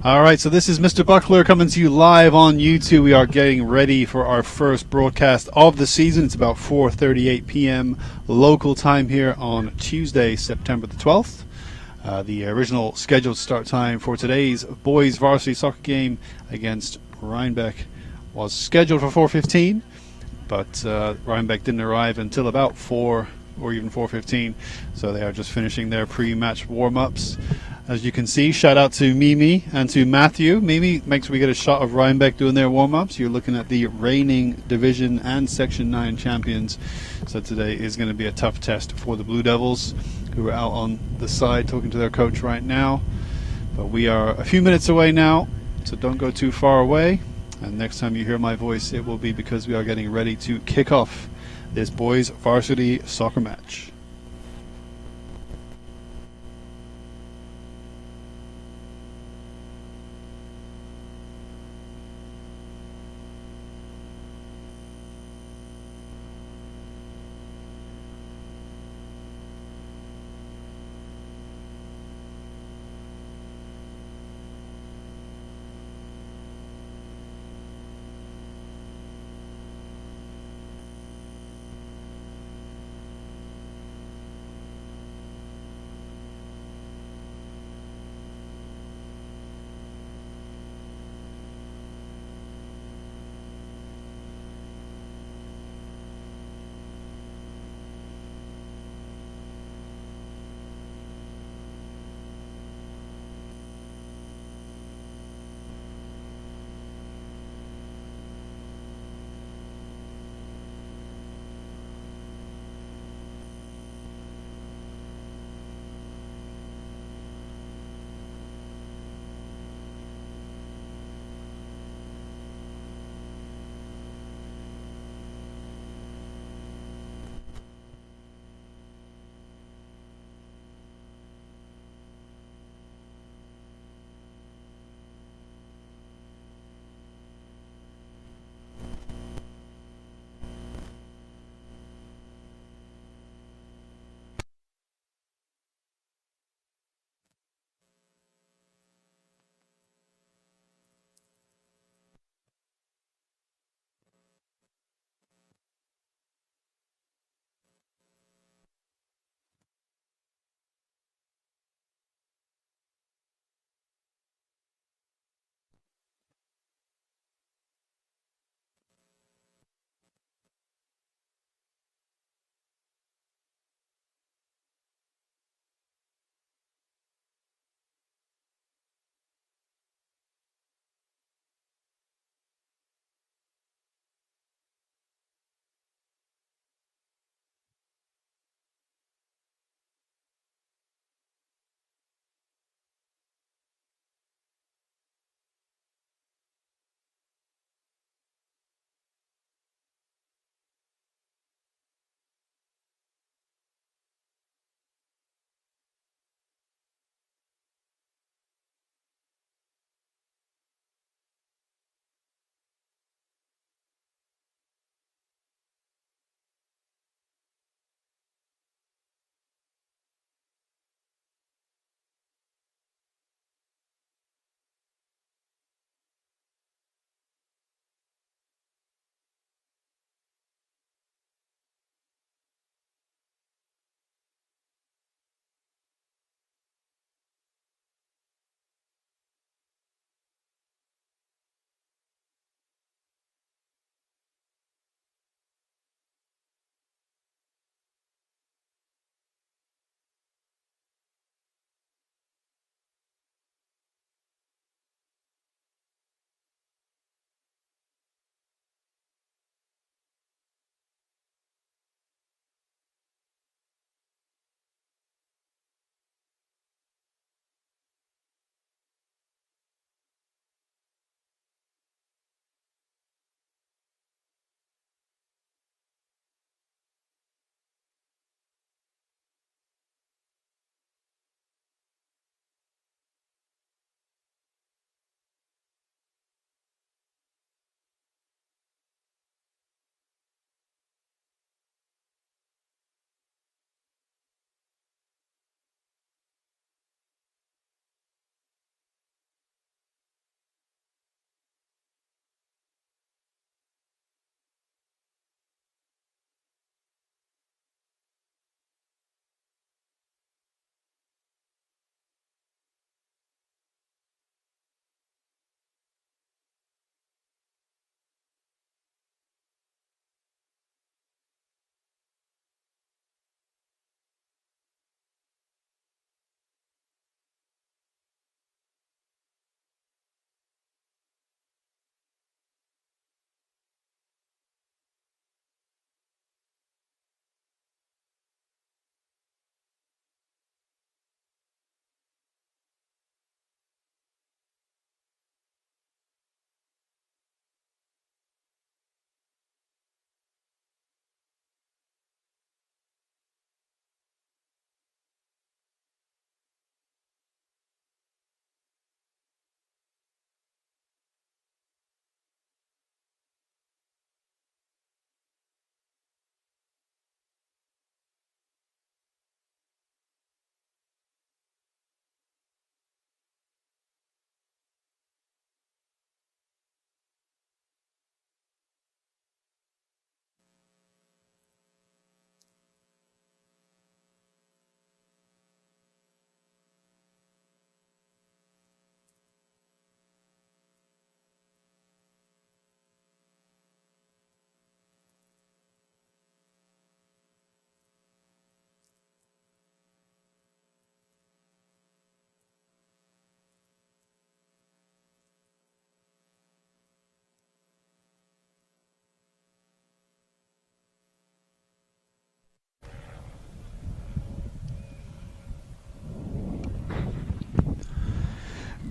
All right, so this is Mr. Buckler coming to you live on YouTube. We are getting ready for our first broadcast of the season. It's about 4:38 p.m. local time here on Tuesday, September the 12th. The original scheduled start time for today's boys varsity soccer game against Rhinebeck was scheduled for 4:15, but Rhinebeck didn't arrive until about 4 or even 4:15, so they are just finishing their pre-match warm-ups. As you can see, shout out to Mimi and to Matthew. Mimi makes sure we get a shot of Rhinebeck doing their warm-ups. You're looking at the reigning Division and Section 9 champions. So today is going to be a tough test for the Blue Devils, who are out on the side talking to their coach right now. But we are a few minutes away now, so don't go too far away. And next time you hear my voice, it will be because we are getting ready to kick off this boys varsity soccer match.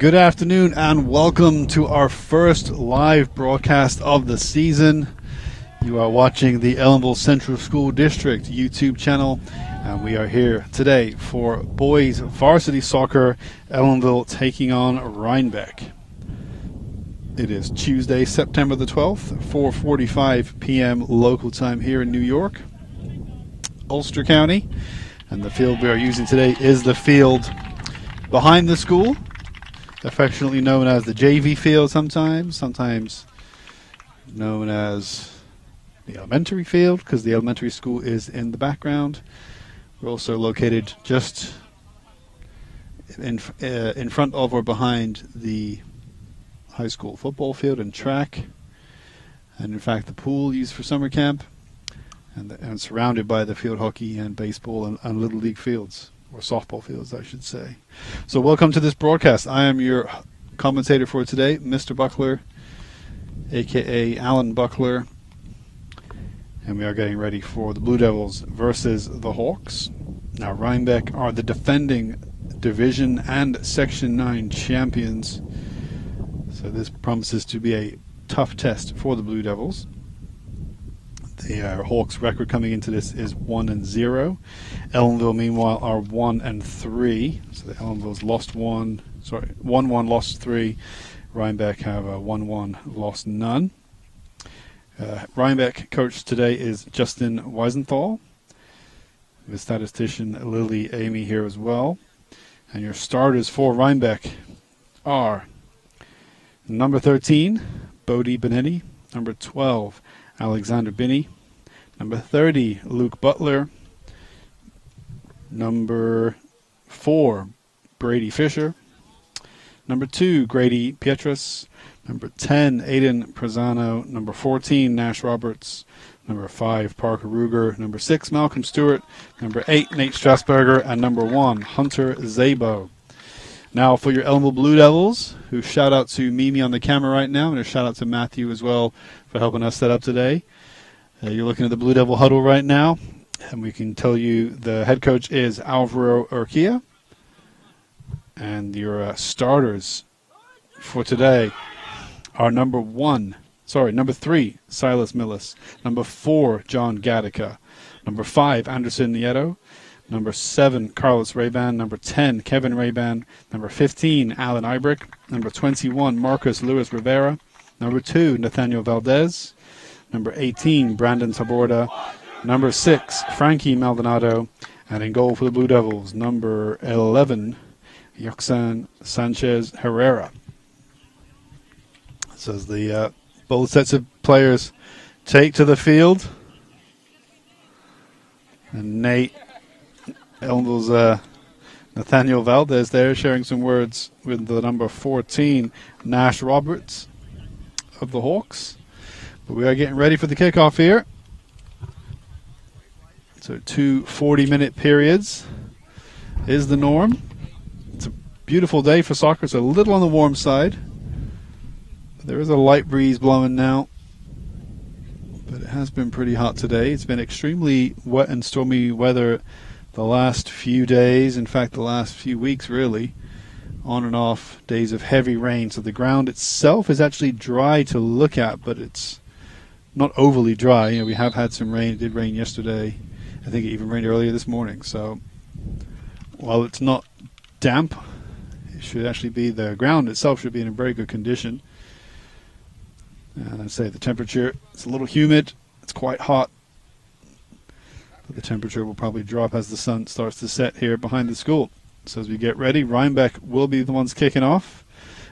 Good afternoon and welcome to our first live broadcast of the season. You are watching the Ellenville Central School District YouTube channel, and we are here today for boys varsity soccer, Ellenville taking on Rhinebeck. It is Tuesday, September the 12th, 4:45 p.m. local time here in New York, Ulster County, and the field we are using today is the field behind the school, affectionately known as the JV field sometimes known as the elementary field because the elementary school is in the background. We're also located just in front of or behind the high school football field and track, and in fact the pool used for summer camp, and surrounded by the field hockey and baseball and little league fields, or softball fields I should say. So welcome to this broadcast. I am your commentator for today, Mr. Buckler, aka Alan Buckler, and we are getting ready for the Blue Devils versus the Hawks. Now Rhinebeck are the defending Division and Section 9 champions, so this promises to be a tough test for the Blue Devils. The Hawks record coming into this is 1-0. Ellenville, meanwhile, are 1-3. So the Ellenville's lost 1-1, lost 3. Rhinebeck have 1-1, lost none. Rhinebeck coach today is Justin Weisenthal, with statistician Lily Amy here as well. And your starters for Rhinebeck are number 13, Bodie Benetti, number 12, Alexander Binney, number 30, Luke Butler, number 4, Brady Fisher, number 2, Grady Pietrus, number 10, Aiden Prezano, number 14, Nash Roberts, number 5, Parker Ruger, number 6, Malcolm Stewart, number 8, Nate Strasburger, and number 1, Hunter Zabo. Now for your Ellenville Blue Devils, who shout out to Mimi on the camera right now, and a shout out to Matthew as well for helping us set up today. You're looking at the Blue Devil huddle right now, and we can tell you the head coach is Alvaro Urquia, and your starters for today are number 3, Silas Millis, number 4, John Gattaca, number 5, Anderson Nieto, number 7, Carlos Rayban, number 10, Kevin Rayban, number 15, Alan Ibrick, number 21, Marcus Luis Rivera, number 2, Nathaniel Valdez, number 18, Brandon Taborda, number 6, Frankie Maldonado, and in goal for the Blue Devils, number 11, Yoxan Sanchez Herrera. So as the both sets of players take to the field, and Nate, Ellenville's Nathaniel Valdez there sharing some words with the number 14, Nash Roberts of the Hawks. But we are getting ready for the kickoff here. So 2 40-minute periods is the norm. It's a beautiful day for soccer. It's a little on the warm side. There is a light breeze blowing now, but it has been pretty hot today. It's been extremely wet and stormy weather the last few days, in fact the last few weeks really, on and off days of heavy rain. So the ground itself is actually dry to look at, but it's not overly dry. You know, we have had some rain. It did rain yesterday. I think it even rained earlier this morning. So while it's not damp, it should actually be, the ground itself should be in a very good condition. And I'd say the temperature, it's a little humid. It's quite hot. But the temperature will probably drop as the sun starts to set here behind the school. So as we get ready, Rhinebeck will be the ones kicking off.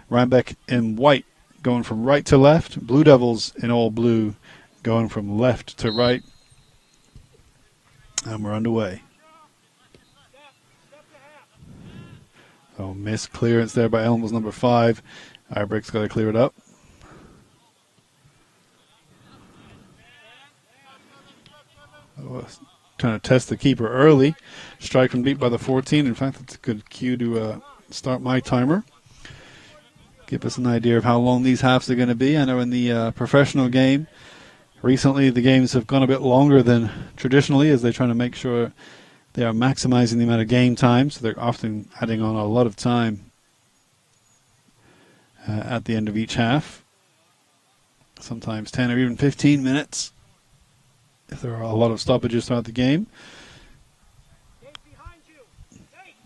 Rhinebeck in white, going from right to left. Blue Devils in all blue, going from left to right. And we're underway. Oh, missed clearance there by Ellenville's number 5. Ibrick's got to clear it up. Trying to test the keeper early. Strike from deep by the 14. In fact, that's a good cue to start my timer. Give us an idea of how long these halves are going to be. I know in the professional game, recently the games have gone a bit longer than traditionally, as they're trying to make sure they are maximizing the amount of game time. So they're often adding on a lot of time at the end of each half. Sometimes 10 or even 15 minutes if there are a lot of stoppages throughout the game.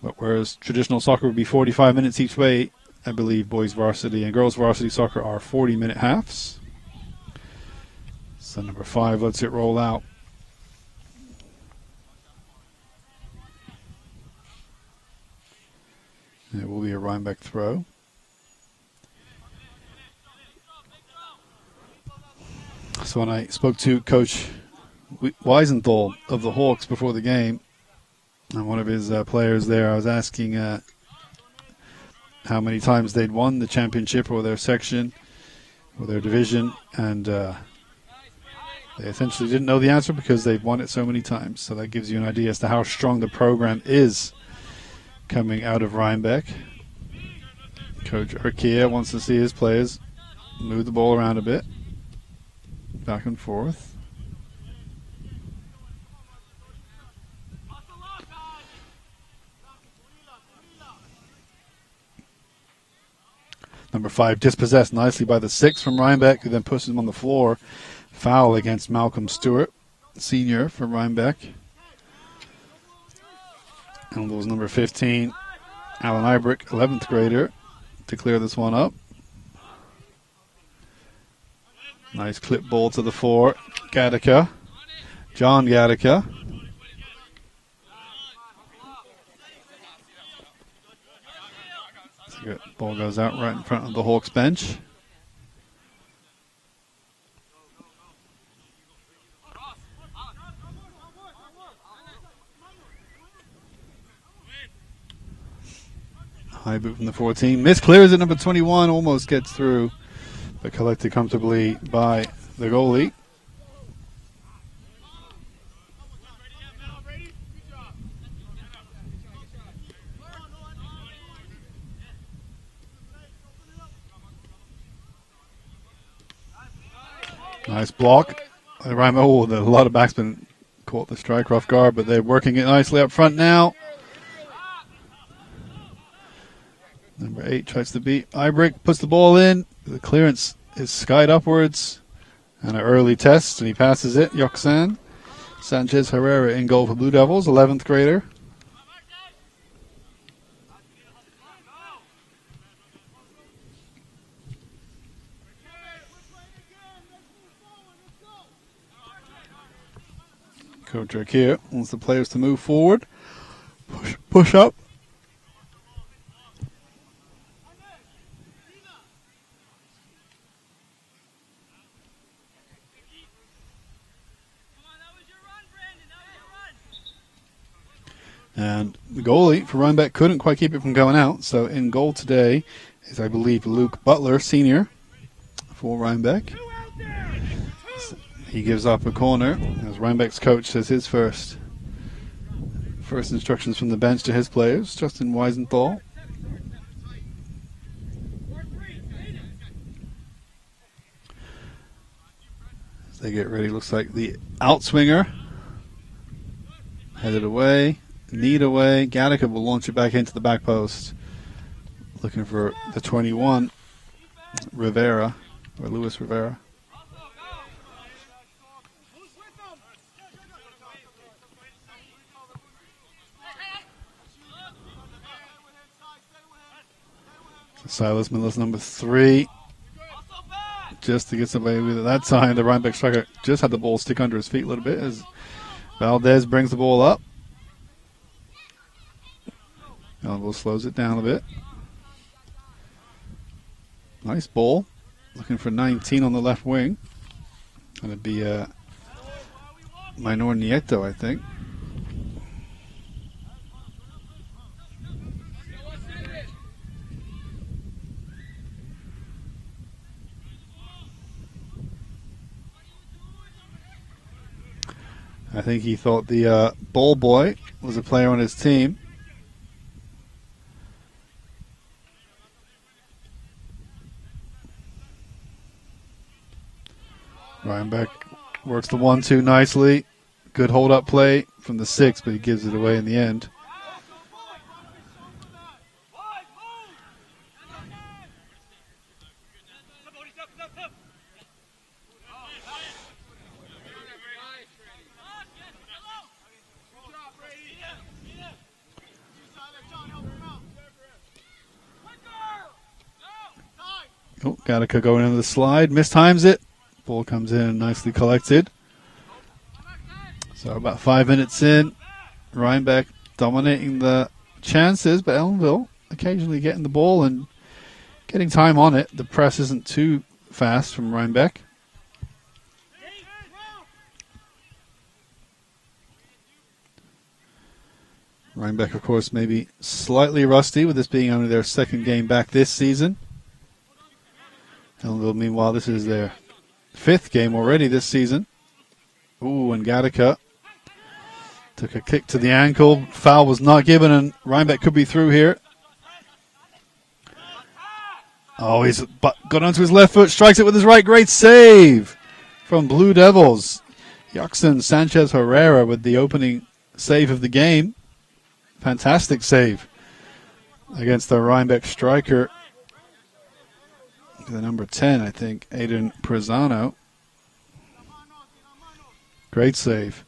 But whereas traditional soccer would be 45 minutes each way, I believe boys varsity and girls varsity soccer are 40-minute halves. So number 5 lets it roll out. It will be a Rhinebeck throw. So when I spoke to Coach Wiesenthal of the Hawks before the game, and one of his players there, I was asking how many times they'd won the championship or their section or their division, and they essentially didn't know the answer because they've won it so many times. So that gives you an idea as to how strong the program is coming out of Rhinebeck. Coach Urkia wants to see his players move the ball around a bit. Back and forth. Number 5 dispossessed nicely by the 6 from Rhinebeck, who then pushes him on the floor. Foul against Malcolm Stewart, senior from Rhinebeck. And those number 15, Alan Ibrick, 11th grader, to clear this one up. Nice clip ball to the 4. Gattaca. John Gattaca. So ball goes out right in front of the Hawks bench. High boot from the 14. Miss clears it, number 21, almost gets through, but collected comfortably by the goalie. Nice block. A lot of backspin caught the strike off guard, but they're working it nicely up front now. Number 8 tries to beat Ibrick, puts the ball in. The clearance is skied upwards. And an early test, and he passes it. Yoxan Sanchez Herrera in goal for Blue Devils, 11th grader. Coach Urkia wants the players to move forward. Push up. And the goalie for Rhinebeck couldn't quite keep it from going out. So in goal today is, I believe, Luke Butler, senior, for Rhinebeck. He gives up a corner as Rhinebeck's coach says his first instructions from the bench to his players, Justin Wiesenthal. As they get ready, looks like the outswinger headed away. Need away. Gattaca will launch it back into the back post. Looking for the 21, Rivera, or Luis Rivera. So Silas Miller's number 3. Just to get somebody with it. That time, the Rhinebeck striker just had the ball stick under his feet a little bit as Valdez brings the ball up. Ellenville slows it down a bit. Nice ball. Looking for 19 on the left wing. Going to be Minor Nieto, I think. I think he thought the ball boy was a player on his team. Rhinebeck works the 1-2 nicely. Good hold-up play from the 6, but he gives it away in the end. Oh, Gattaca going into the slide. Mistimes it. Ball comes in nicely collected. So about 5 minutes in. Rhinebeck dominating the chances, but Ellenville occasionally getting the ball and getting time on it. The press isn't too fast from Rhinebeck. Rhinebeck, of course, maybe slightly rusty with this being only their second game back this season. Ellenville, meanwhile, this is their 5th game already this season. Ooh, and Gattaca took a kick to the ankle. Foul was not given, and Rhinebeck could be through here. Oh, he's got onto his left foot, strikes it with his right. Great save from Blue Devils. Yoxon Sanchez Herrera with the opening save of the game. Fantastic save against the Rhinebeck striker. The number 10, I think, Aiden Prezano. Great save.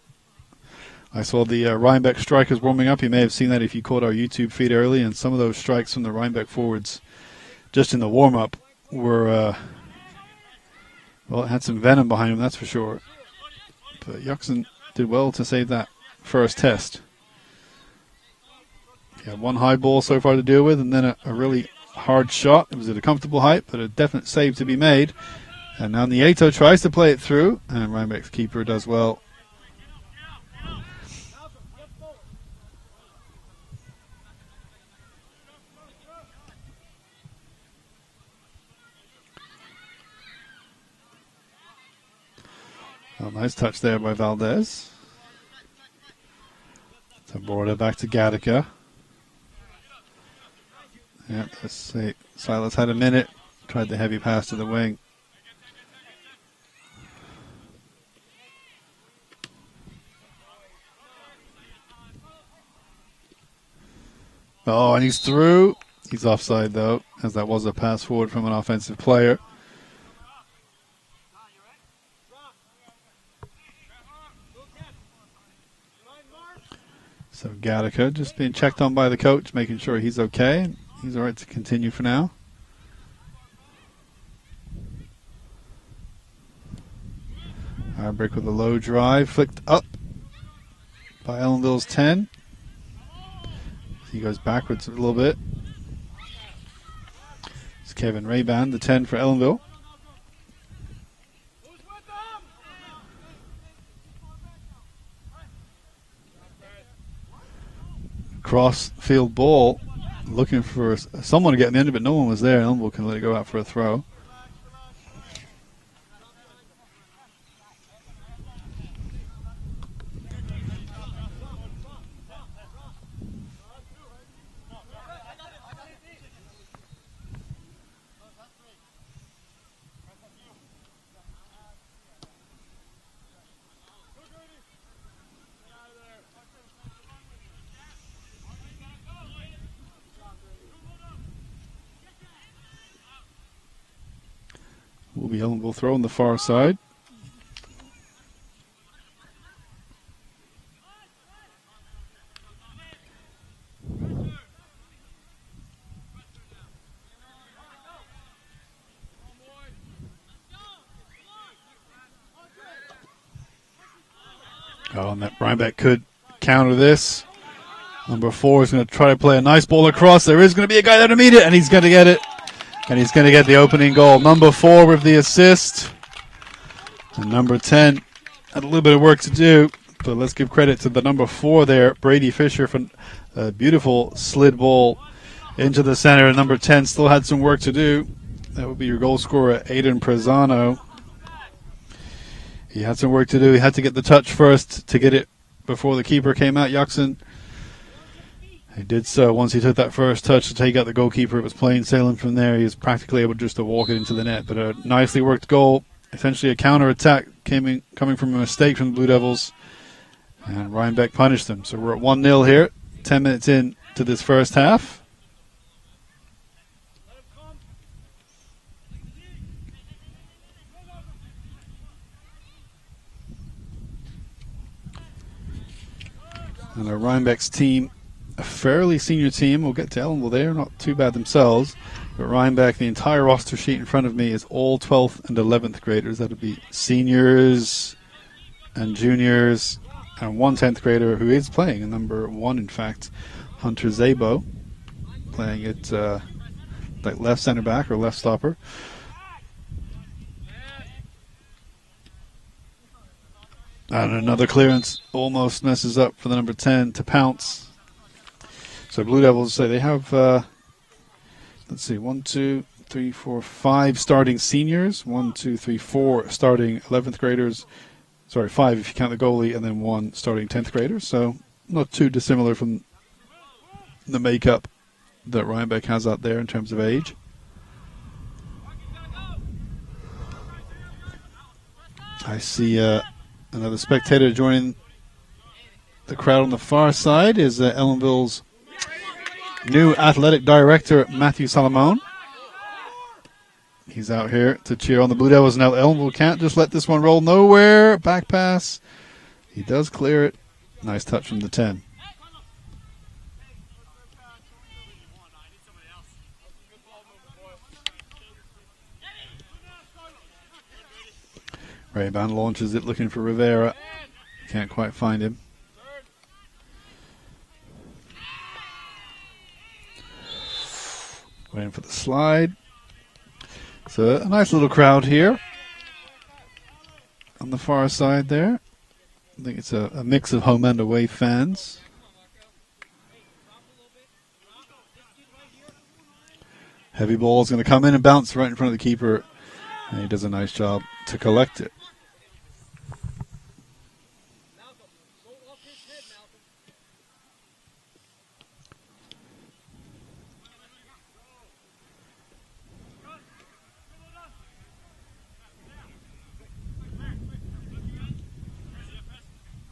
I saw the Rhinebeck strikers warming up. You may have seen that if you caught our YouTube feed early, and some of those strikes from the Rhinebeck forwards just in the warm-up were, well, it had some venom behind them, that's for sure. But Yoxon did well to save that first test. Yeah, one high ball so far to deal with, and then a really hard shot. It was at a comfortable height, but a definite save to be made. And now Nieto tries to play it through, and Rhinebeck's keeper does well. Oh, nice touch there by Valdez. So Border back to Gattaca. Yeah, let's see. Silas had a minute. Tried the heavy pass to the wing. Oh, and he's through. He's offside, though, as that was a pass forward from an offensive player. So Gattaca just being checked on by the coach, making sure he's okay. He's all right to continue for now. Brick with a low drive, flicked up by Ellenville's 10. He goes backwards a little bit. It's Kevin Rayban, the 10 for Ellenville. Cross field ball, looking for someone to get in the end of it. No one was there. Ellenville can let it go out for a throw. Will be Ellenville throw on the far side. Oh, and that Rhinebeck could counter this. Number 4 is going to try to play a nice ball across. There is going to be a guy there to meet it, and he's going to get it. And he's going to get the opening goal. Number 4 with the assist. And number 10 had a little bit of work to do. But let's give credit to the number 4 there, Brady Fisher, for a beautiful slid ball into the center. And number 10 still had some work to do. That would be your goal scorer, Aiden Prezano. He had some work to do. He had to get the touch first to get it before the keeper came out. Yoxon, he did so. Once he took that first touch to take out the goalkeeper, it was plain sailing from there. He was practically able just to walk it into the net. But a nicely worked goal, essentially a counter-attack coming from a mistake from the Blue Devils. And Rhinebeck punished them. So we're at 1-0 here, 10 minutes in to this first half. And Rhinebeck's team, a fairly senior team. We'll get to Ellenville there. Not too bad themselves. But Rhinebeck, the entire roster sheet in front of me is all 12th and 11th graders. That would be seniors and juniors and one 10th grader who is playing, a number 1, in fact, Hunter Zabo, playing at like left center back or left stopper. And another clearance almost messes up for the number 10 to pounce. So Blue Devils say they have, let's see, 1, 2, 3, 4, 5 starting seniors. 1, 2, 3, 4 starting 11th graders. Sorry, 5 if you count the goalie, and then 1 starting 10th grader. So not too dissimilar from the makeup that Rhinebeck has out there in terms of age. I see another spectator joining the crowd on the far side is Ellenville's new athletic director, Matthew Salomon. He's out here to cheer on the Blue Devils. Now Ellenville can't just let this one roll nowhere. Back pass. He does clear it. Nice touch from the 10. Rayban launches it looking for Rivera. Can't quite find him. Waiting for the slide. So a nice little crowd here on the far side there. I think it's a mix of home and away fans. Heavy ball is going to come in and bounce right in front of the keeper. And he does a nice job to collect it.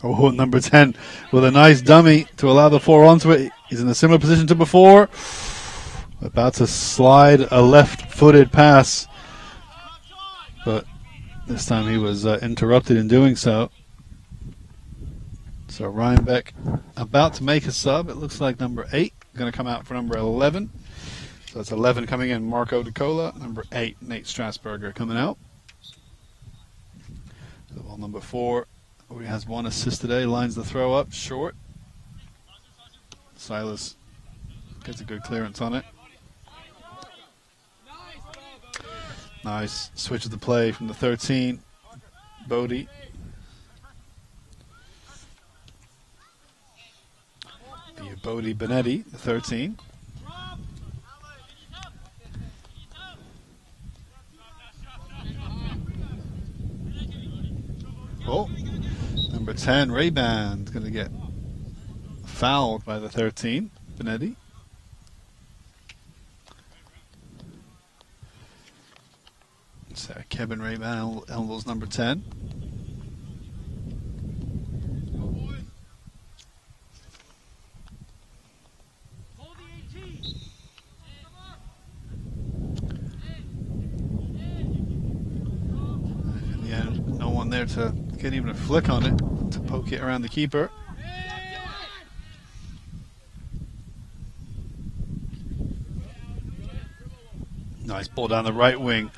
Oh, number 10 with a nice dummy to allow the 4 onto it. He's in a similar position to before. About to slide a left-footed pass. But this time he was interrupted in doing so. So Rhinebeck about to make a sub. It looks like number 8 going to come out for number 11. So that's 11 coming in, Marco DeCola. Number 8, Nate Strasburger coming out. So ball number 4. He has 1 assist today, lines the throw up, short. Silas gets a good clearance on it. Nice switch of the play from the 13, Bodie. Bodie Benetti, the 13. Oh. Number 10, Rayban, is going to get fouled by the 13, Benetti. So Kevin Rayban, Ellenville's number 10. In the end, no one there to get even a flick on it to poke it around the keeper. Nice ball down the right wing.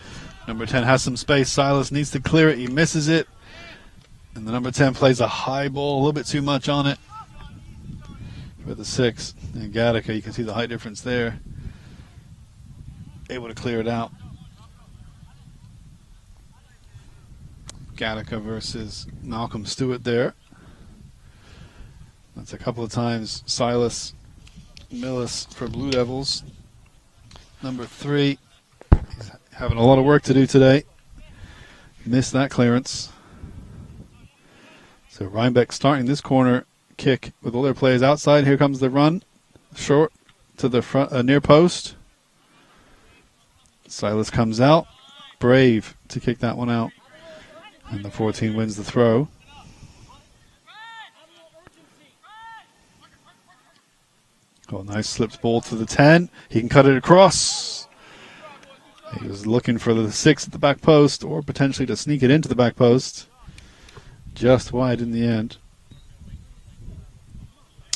Number 10 has some space. Silas needs to clear it. He misses it. And the number 10 plays a high ball, a little bit too much on it for the 6. And Gattaca, you can see the height difference there. Able to clear it out. Gattaca versus Malcolm Stewart there. That's a couple of times Silas Millis for Blue Devils. Number 3, he's having a lot of work to do today. Missed that clearance. So Rhinebeck starting this corner kick with all their players outside. Here comes the run. Short to the front, near post. Silas comes out. Brave to kick that one out. And the 14 wins the throw. Oh, nice slips ball to the 10. He can cut it across. He was looking for the 6 at the back post, or potentially to sneak it into the back post. Just wide in the end.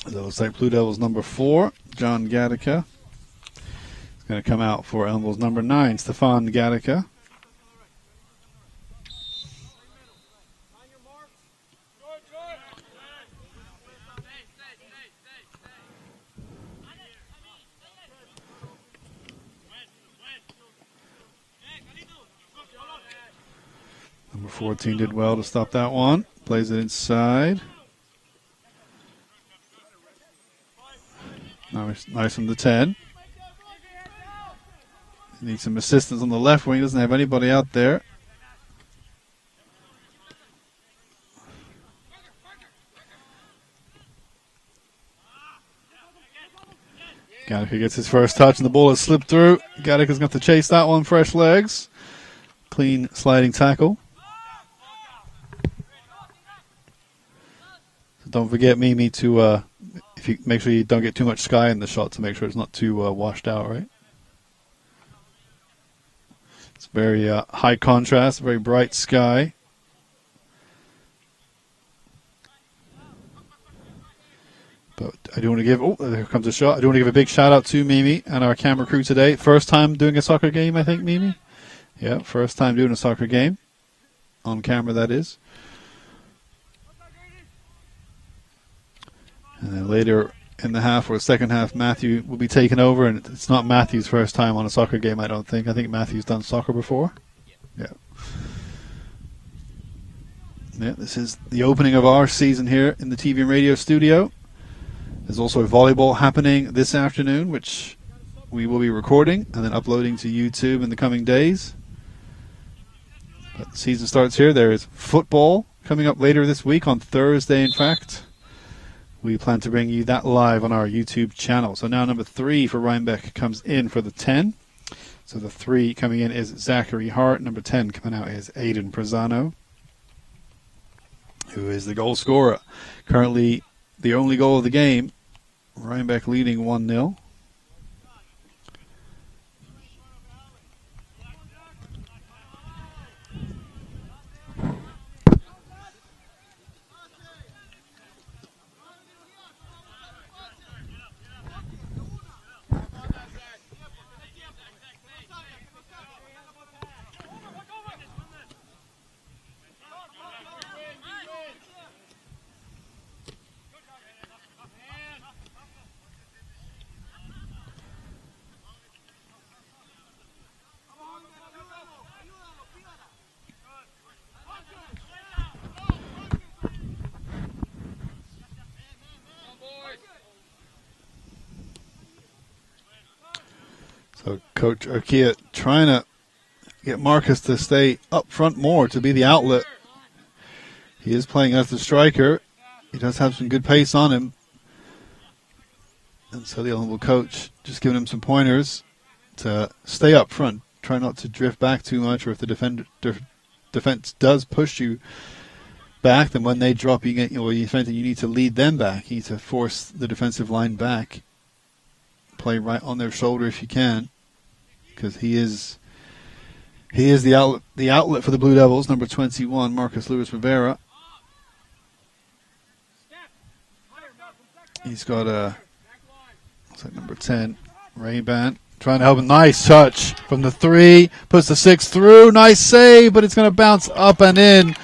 That looks like Blue Devils number 4, John Gattaca. He's going to come out for Ellenville's number 9, Stefan Gatica. Number 14 did well to stop that one. Plays it inside. Nice from the 10. He needs some assistance on the left wing. He doesn't have anybody out there. Gatica gets his first touch and the ball has slipped through. Gatica's got to chase that one. Fresh legs. Clean sliding tackle. So don't forget, Mimi, to if you make sure you don't get too much sky in the shot to make sure it's not too washed out, right? It's very high contrast, very bright sky. But I do want to give, there comes a shot. I do want to give a big shout out to Mimi and our camera crew today. First time doing a soccer game, I think, Mimi? Yeah, first time doing a soccer game. On camera, that is. And then later in the half or second half, Matthew will be taking over. And it's not Matthew's first time on a soccer game, I don't think. I think Matthew's done soccer before. Yeah. Yeah, this is the opening of our season here in the TV and radio studio. There's also volleyball happening this afternoon, which we will be recording and then uploading to YouTube in the coming days. But the season starts here. There is football coming up later this week, on Thursday, in fact. We plan to bring you that live on our YouTube channel. So now number 3 for Rhinebeck comes in for the 10. So the 3 coming in is Zachary Hart. Number 10 coming out is Aiden Prezano, who is the goal scorer. Currently the only goal of the game. Rhinebeck leading 1-0. So Coach Arkia trying to get Marcus to stay up front more, to be the outlet. He is playing as the striker. He does have some good pace on him. And so the Ellenville coach just giving him some pointers to stay up front. Try not to drift back too much, or if the defense does push you back, then when they drop, you need to lead them back. You need to force the defensive line back. Play right on their shoulder if you can, because he is the outlet for the Blue Devils. Number 21, Marcus Lewis Rivera. He's got looks like number 10, Ray-Ban, trying to help him. Nice touch from the 3, puts the 6 through. Nice save, but it's going to bounce up and in.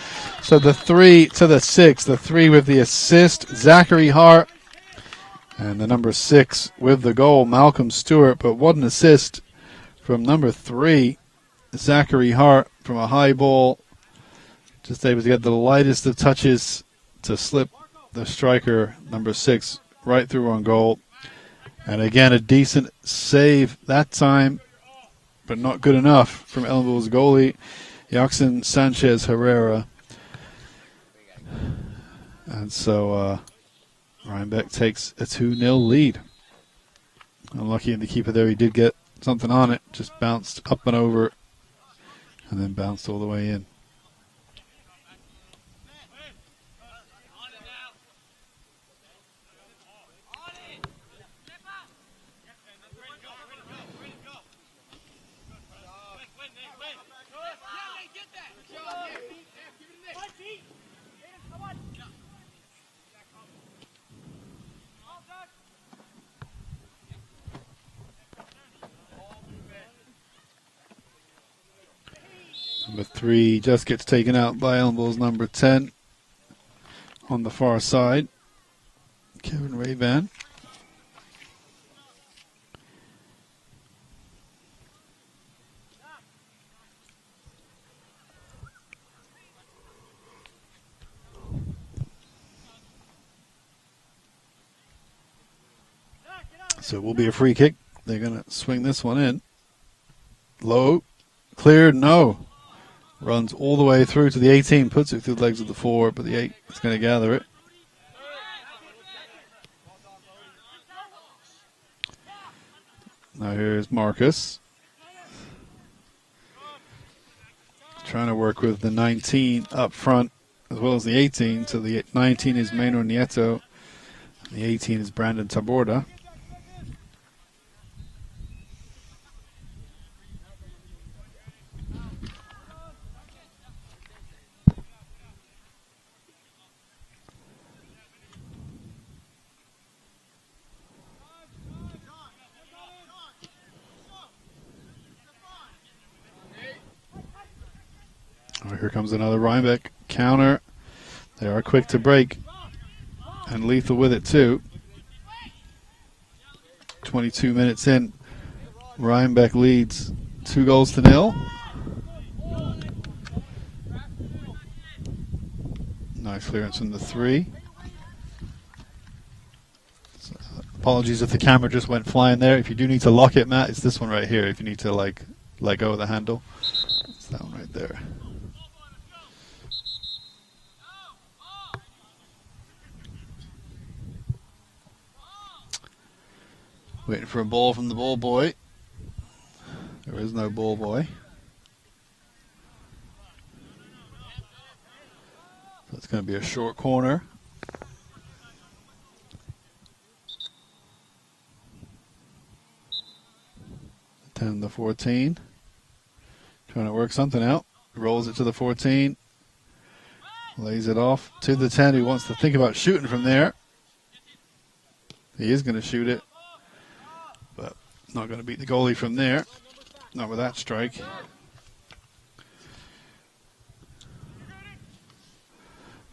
So the 3 to the 6, the 3 with the assist, Zachary Hart. And the number 6 with the goal, Malcolm Stewart. But what an assist from number 3, Zachary Hart, from a high ball. Just able to get the lightest of touches to slip the striker, number 6, right through on goal. And again, a decent save that time, but not good enough from Ellenville's goalie, Yaxon Sanchez Herrera. And so Rhinebeck takes a 2-0 lead. Unlucky in the keeper there. He did get something on it. Just bounced up and over and then bounced all the way in. Number 3 just gets taken out by Ellenville's number 10 on the far side. Kevin Rayvan. So it will be a free kick. They're going to swing this one in. Low. Cleared. No. Runs all the way through to the 18. Puts it through the legs of the 4, but the 8 is going to gather it. Now here's Marcus. Trying to work with the 19 up front as well as the 18. So the 19 is Maynor Nieto. The 18 is Brandon Taborda. Oh, here comes another Rhinebeck counter. They are quick to break and lethal with it too. 22 minutes in, Rhinebeck leads 2-0. Nice clearance from the 3. So, apologies if the camera just went flying there. If you do need to lock it, Matt, it's this one right here. If you need to like let go of the handle, it's that one right there. Waiting for a ball from the ball boy. There is no ball boy. So it's going to be a short corner. Down the 14. Trying to work something out. Rolls it to the 14. Lays it off to the 10 who wants to think about shooting from there. He is going to shoot it. But not going to beat the goalie from there. Not with that strike.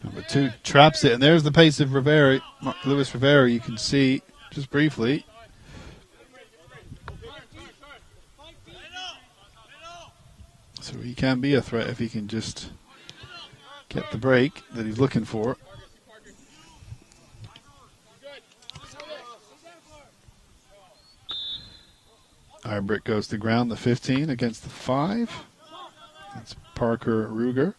Number 2 traps it. And there's the pace of Rivera, Luis Rivera. You can see just briefly. So he can be a threat if he can just get the break that he's looking for. Iron Brick goes to ground, the 15 against the 5. That's Parker Ruger.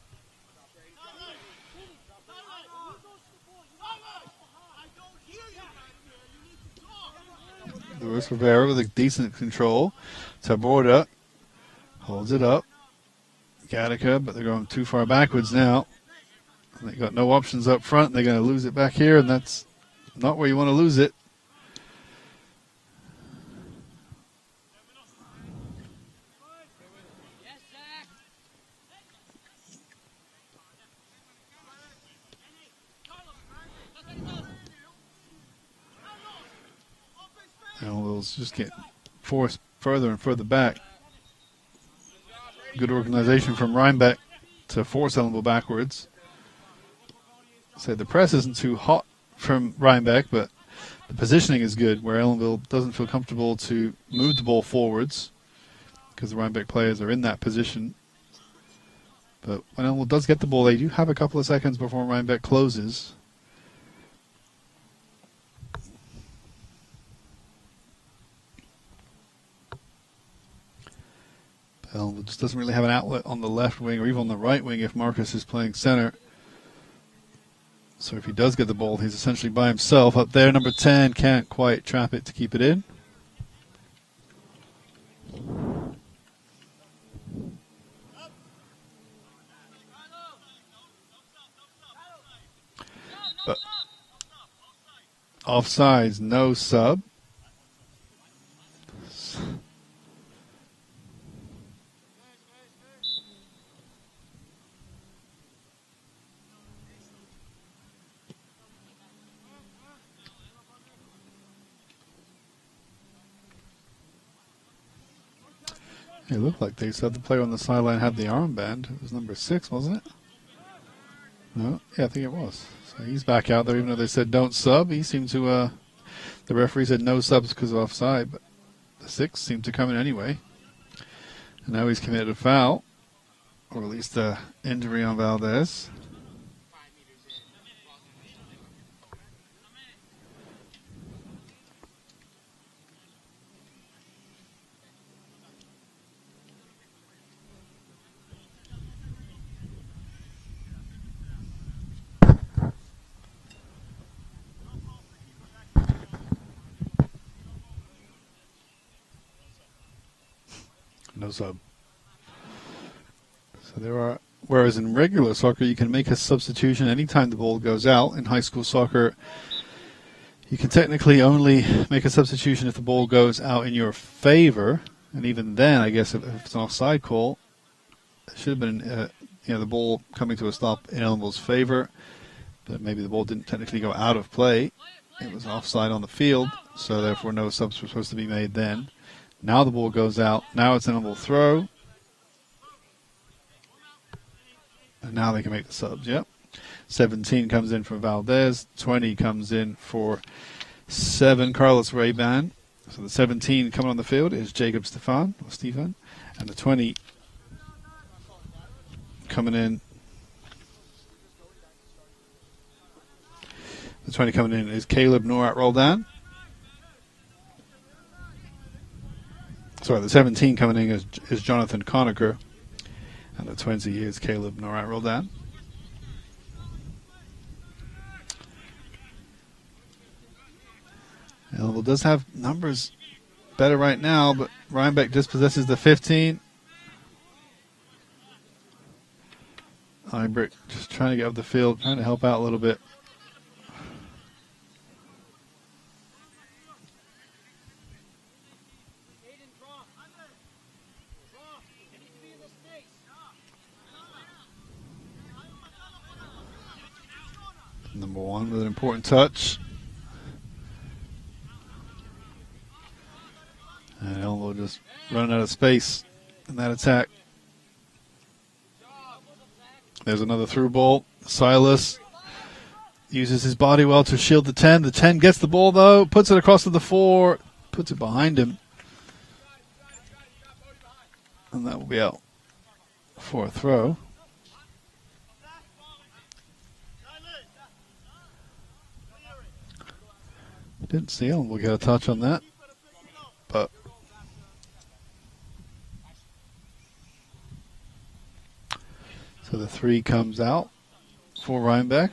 Luis Rivera with a decent control. Taborda holds it up. Gattaca, but they're going too far backwards now. They got no options up front. They're going to lose it back here, and that's not where you want to lose it. Ellenville's just getting forced further and further back. Good organization from Rhinebeck to force Ellenville backwards. So the press isn't too hot from Rhinebeck, but the positioning is good where Ellenville doesn't feel comfortable to move the ball forwards because the Rhinebeck players are in that position. But when Ellenville does get the ball, they do have a couple of seconds before Rhinebeck closes. Ellenville just doesn't really have an outlet on the left wing or even on the right wing if Marcus is playing center. So if he does get the ball, he's essentially by himself. Up there, number 10 can't quite trap it to keep it in. But offsides, no sub. It looked like they said the player on the sideline had the armband. It was number 6, wasn't it? No? Yeah, I think it was. So he's back out there, even though they said don't sub. He seemed to, the referee said no subs because of offside, but the 6 seemed to come in anyway. And now he's committed a foul, or at least an injury on Valdez. No sub. So there are, whereas in regular soccer you can make a substitution anytime the ball goes out. In high school soccer, you can technically only make a substitution if the ball goes out in your favor, and even then, I guess if it's an offside call, it should have been the ball coming to a stop in Ellenville's favor, but maybe the ball didn't technically go out of play. It was offside on the field, so therefore no subs were supposed to be made then. Now the ball goes out. Now it's an Ellenville throw. And now they can make the subs, yep. 17 comes in for Valdez. 20 comes in for 7, Carlos Ray-Ban. So the 17 coming on the field is Jacob Stefan. And the 20 coming in. The 20 coming in is Caleb Norat Roldan. Sorry, the 17 coming in is Jonathan Conacher. And the 20 is Caleb Norat Roldan. Ellenville does have numbers better right now, but Rhinebeck dispossesses the 15. Ibrick just trying to get up the field, trying to help out a little bit. Number 1 with an important touch. And Ellenville just running out of space in that attack. There's another through ball. Silas uses his body well to shield the 10. The 10 gets the ball, though, puts it across to the 4, puts it behind him. And that will be out for a throw. Didn't see him. We'll get a touch on that. But so the 3 comes out for Rhinebeck.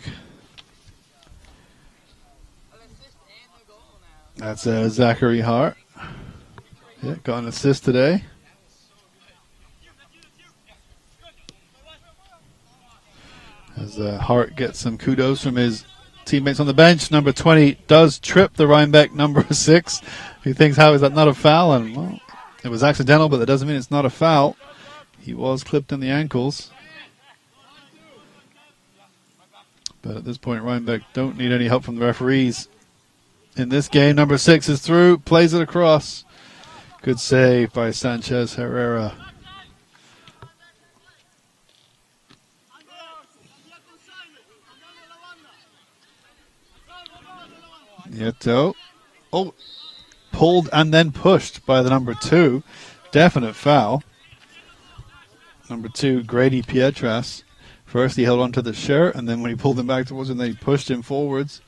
That's Zachary Hart. Yeah, got an assist today. As Hart gets some kudos from his teammates on the bench. Number 20 does trip the Rhinebeck number 6. He thinks, how is that not a foul? And, well, it was accidental, but that doesn't mean it's not a foul. He was clipped in the ankles. But at this point, Rhinebeck don't need any help from the referees. In this game, number 6 is through, plays it across. Good save by Sanchez Herrera. Nieto. Oh, pulled and then pushed by the number 2. Definite foul. Number 2, Grady Pietras. First he held onto the shirt, and then when he pulled him back towards him, then he pushed him forwards.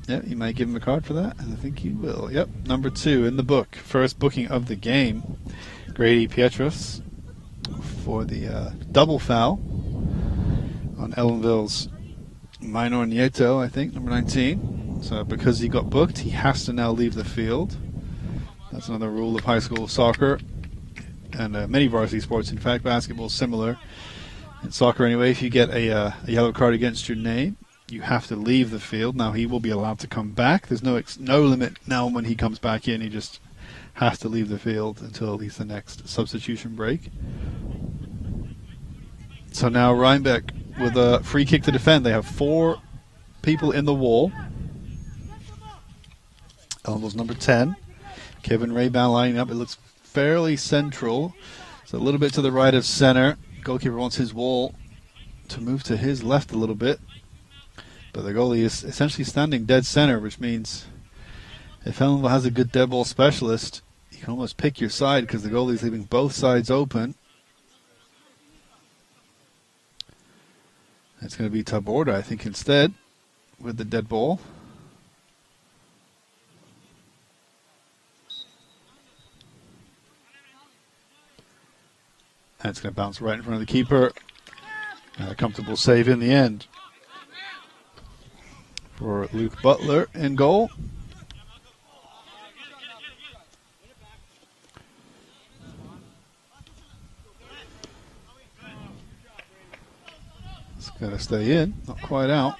Yeah, you might give him a card for that, and I think he will. Yep, number 2 in the book. First booking of the game. Grady Pietras for the double foul on Ellenville's Minor Nieto, I think, number 19. So because he got booked, he has to now leave the field. That's another rule of high school soccer and many varsity sports. In fact, basketball is similar. In soccer anyway, if you get a yellow card against your name, you have to leave the field. Now he will be allowed to come back. There's no limit now when he comes back in. He just has to leave the field until at least the next substitution break. So now Rhinebeck with a free kick to defend. They have 4 people in the wall. Ellenville's number 10. Kevin Ray-Ban lining up. It looks fairly central. It's a little bit to the right of center. Goalkeeper wants his wall to move to his left a little bit. But the goalie is essentially standing dead center, which means if Ellenville has a good dead ball specialist, you can almost pick your side because the goalie's leaving both sides open. It's going to be Taborda, I think, instead, with the dead ball. And it's going to bounce right in front of the keeper. A comfortable save in the end for Luke Butler in goal. It's got to stay in, not quite out.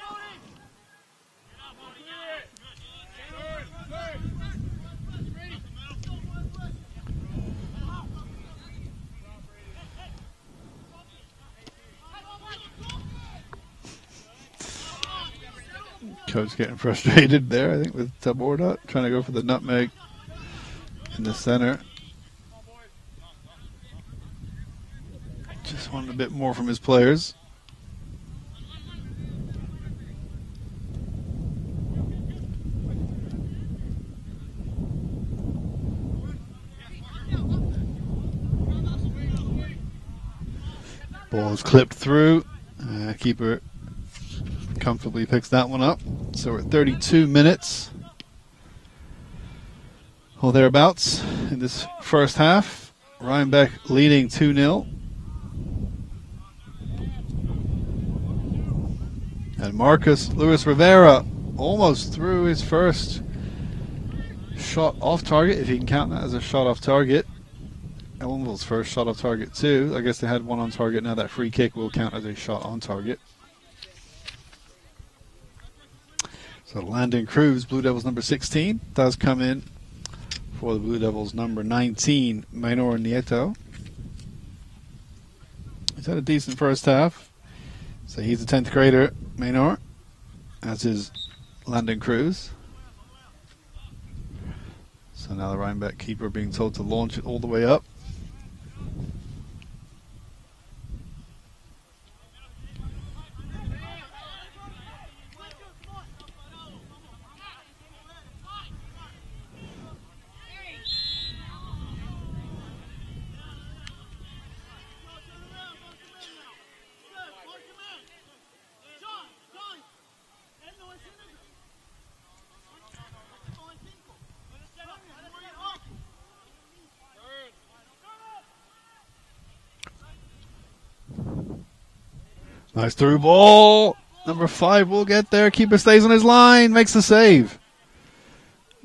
Coach getting frustrated there, I think, with Taborda, trying to go for the nutmeg in the center. Just wanted a bit more from his players. Ball is clipped through. Keeper comfortably picks that one up. So we're at 32 minutes or thereabouts in this first half. Rhinebeck leading 2-0. And Marcus Luis Rivera almost threw his first shot off target, if you can count that as a shot off target. Ellenville's first shot off target too. I guess they had one on target. Now that free kick will count as a shot on target. So Landon Cruz, Blue Devils number 16, does come in for the Blue Devils number 19, Maynor Nieto. He's had a decent first half. So he's a 10th grader, Maynor, as is Landon Cruz. So now the Rhinebeck keeper being told to launch it all the way up. Nice through ball. Number 5 will get there. Keeper stays on his line. Makes the save.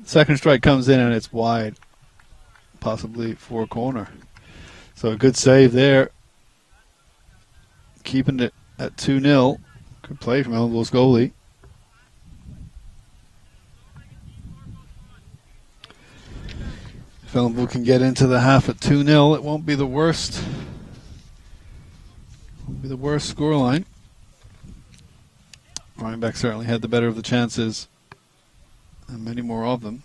Second strike comes in and it's wide. Possibly for a corner. So a good save there. Keeping it at 2-0. Good play from Ellenville's goalie. If Ellenville can get into the half at 2-0, it won't be the worst. Won't be the worst scoreline. Rhinebeck certainly had the better of the chances, and many more of them.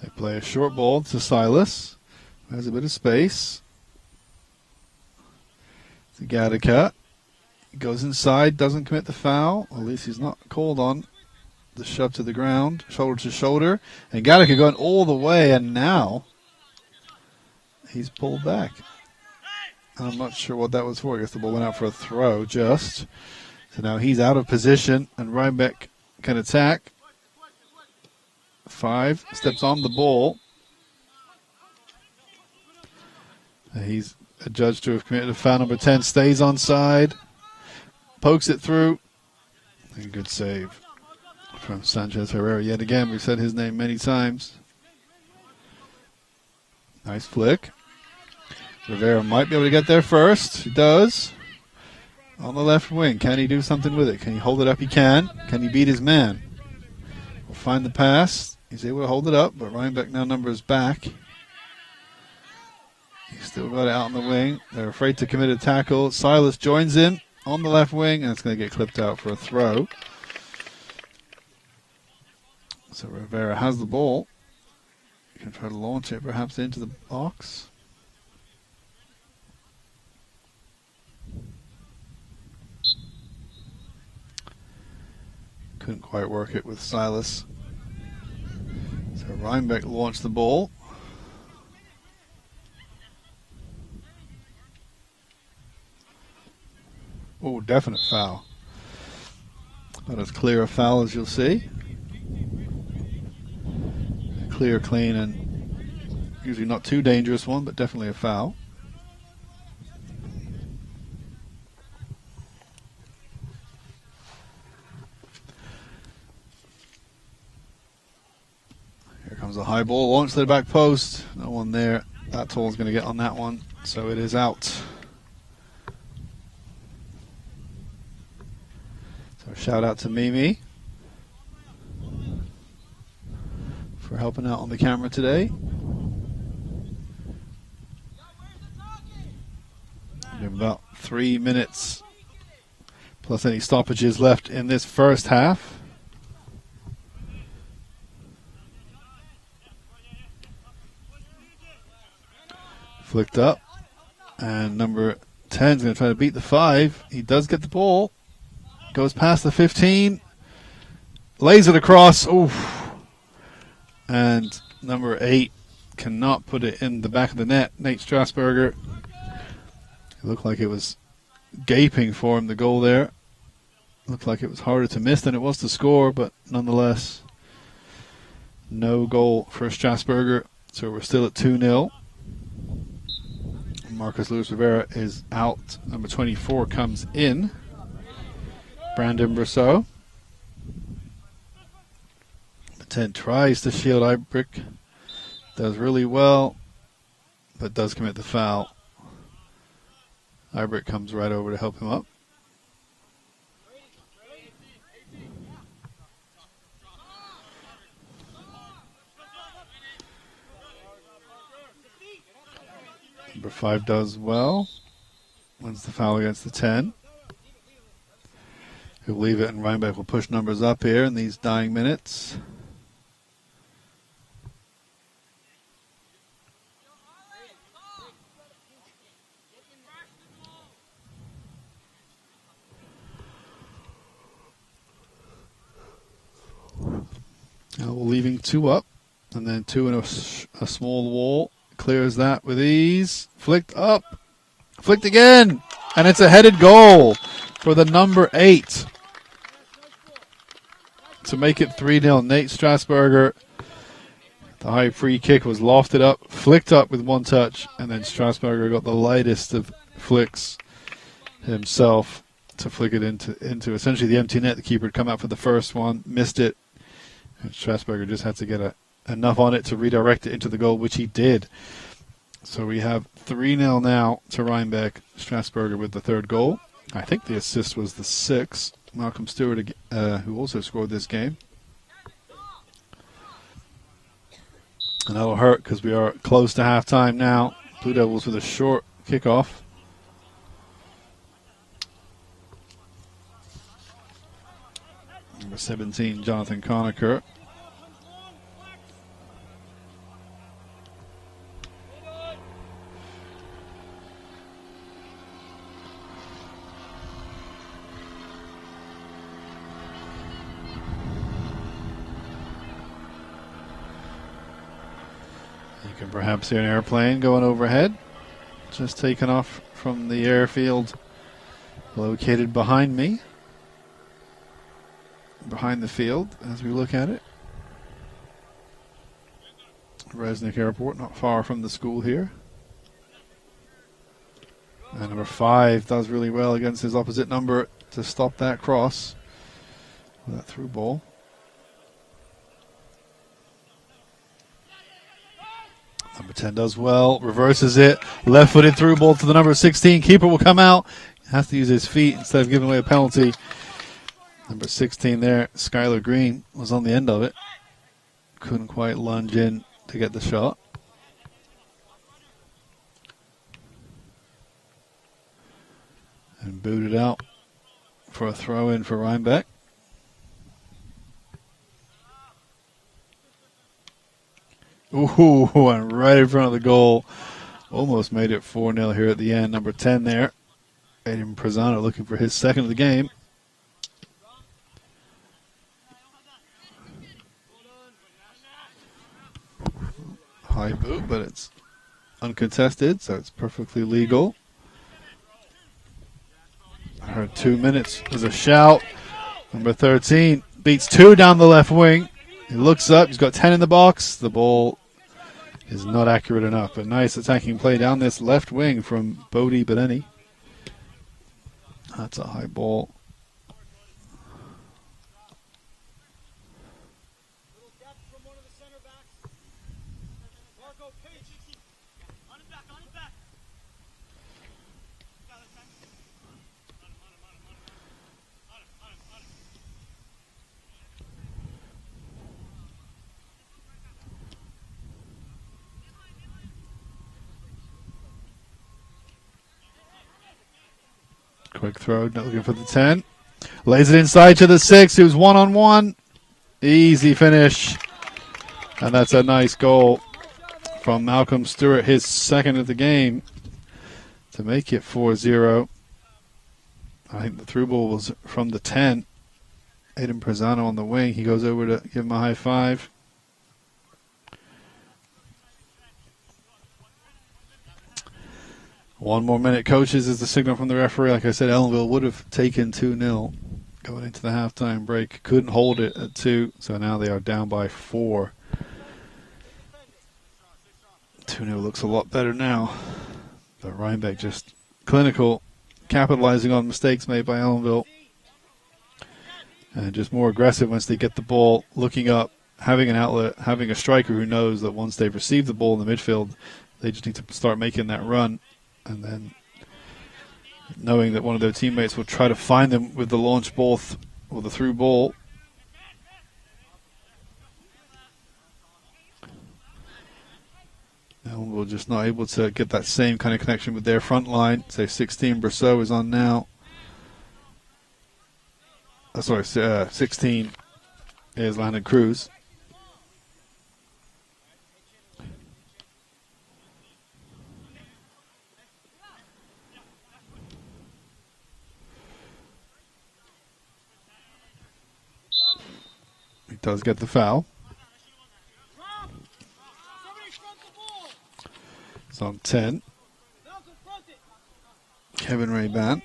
They play a short ball to Silas. Has a bit of space. To Gattaca. He goes inside, doesn't commit the foul. Or at least he's not called on. The shove to the ground, shoulder to shoulder. And Gattaca going all the way, and now he's pulled back. I'm not sure what that was for. I guess the ball went out for a throw just. So now he's out of position, and Rhinebeck can attack. 5 steps on the ball. He's adjudged to have committed a foul. Number 10 stays onside. Pokes it through. A good save from Sanchez Herrera yet again. We've said his name many times. Nice flick. Rivera might be able to get there first. He does. On the left wing. Can he do something with it? Can he hold it up? He can. Can he beat his man? We'll find the pass. He's able to hold it up, but Rhinebeck now numbers back. He's still got it out on the wing. They're afraid to commit a tackle. Silas joins in on the left wing, and it's going to get clipped out for a throw. So Rivera has the ball. You can try to launch it perhaps into the box. Couldn't quite work it with Silas. So Rhinebeck launched the ball. Oh, definite foul. Not as clear a foul as you'll see. Clear, clean, and usually not too dangerous one, but definitely a foul. Here comes a high ball, launched to the back post. No one there. That tall is going to get on that one, so it is out. So shout out to Mimi for helping out on the camera today. We have about 3 minutes plus any stoppages left in this first half. Flicked up, and number 10 is going to try to beat the 5. He does get the ball, goes past the 15, lays it across. Oof. And number 8 cannot put it in the back of the net. Nate Strasburger. It looked like it was gaping for him, the goal there. Looked like it was harder to miss than it was to score, but nonetheless, no goal for Strasburger. So we're still at 2-0. Marcus Luis Rivera is out. Number 24 comes in. Brandon Brousseau. 10 tries to shield Ibrick. Does really well, but does commit the foul. Ibrick comes right over to help him up. Number 5 does well. Wins the foul against the 10. He'll leave it, and Rhinebeck will push numbers up here in these dying minutes. Now we're leaving 2 up, and then 2 in a small wall. Clears that with ease. Flicked up. Flicked again. And it's a headed goal for the number 8 to make it 3-0. Nate Strasburger. The high free kick was lofted up, flicked up with one touch, and then Strasburger got the lightest of flicks himself to flick it into essentially the empty net. The keeper had come out for the first one, missed it, and Strasburger just had to get enough on it to redirect it into the goal, which he did. So we have 3-0 now to Rhinebeck. Strasburger with the 3rd goal. I think the assist was the 6th. Malcolm Stewart, who also scored this game. And that'll hurt because we are close to halftime now. Blue Devils with a short kickoff. Number 17, Jonathan Conacher. You can perhaps hear an airplane going overhead. Just taken off from the airfield located behind me. Behind the field as we look at it. Resnick Airport, not far from the school here. And number 5 does really well against his opposite number to stop that cross. That through ball. Number 10 does well, reverses it, left-footed through ball to the number 16. Keeper will come out. Has to use his feet instead of giving away a penalty. Number 16 there, Skylar Green, was on the end of it. Couldn't quite lunge in to get the shot. And booted out for a throw-in for Rhinebeck. Ooh, and right in front of the goal. Almost made it 4-0 here at the end. Number 10 there, Aiden Prezano, looking for his second of the game. High boot, but it's uncontested, so it's perfectly legal. I heard 2 minutes. There's a shout. Number 13 beats 2 down the left wing. He looks up. He's got 10 in the box. The ball is not accurate enough. But nice attacking play down this left wing from Bodie Beneni. That's a high ball. Quick throw, not looking for the 10. Lays it inside to the 6, who's one-on-one. Easy finish. And that's a nice goal from Malcolm Stewart, his second of the game, to make it 4-0. I think the through ball was from the 10. Aiden Prezano on the wing. He goes over to give him a high five. One more minute, coaches, is the signal from the referee. Like I said, Ellenville would have taken 2-0 going into the halftime break. Couldn't hold it at 2, so now they are down by 4. 2-0 looks a lot better now. But Rhinebeck just clinical, capitalizing on mistakes made by Ellenville. And just more aggressive once they get the ball, looking up, having an outlet, having a striker who knows that once they've received the ball in the midfield, they just need to start making that run. And then knowing that one of their teammates will try to find them with the launch ball or the through ball. And we're just not able to get that same kind of connection with their front line. Say 16, Brosseau is on now. 16 is Landon Cruz. He does get the foul. It's on 10. Kevin Ray-Ban.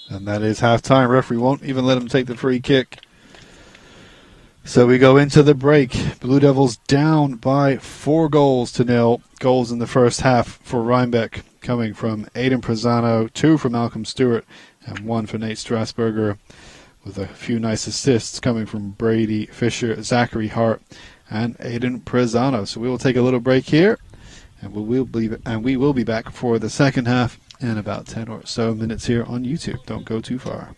And that is halftime. Referee won't even let him take the free kick. So we go into the break. Blue Devils down by 4-0. Goals in the first half for Rhinebeck, coming from Aiden Prezano, 2 from Malcolm Stewart, and 1 for Nate Strasburger, with a few nice assists coming from Brady Fisher, Zachary Hart, and Aiden Prezano. So we will take a little break here, and we will be back for the second half in about 10 or so minutes here on YouTube. Don't go too far.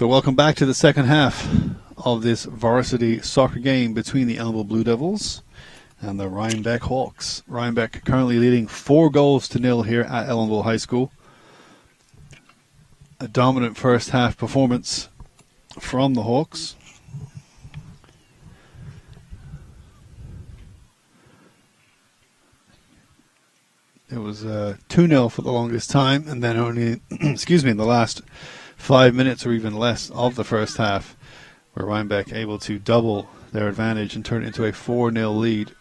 So welcome back to the second half of this varsity soccer game between the Ellenville Blue Devils and the Rhinebeck Hawks. Rhinebeck currently leading 4-0 here at Ellenville High School. A dominant first half performance from the Hawks. It was 2-0 for the longest time, and then only, in the last 5 minutes or even less of the first half, where Rhinebeck able to double their advantage and turn it into a 4-0 lead,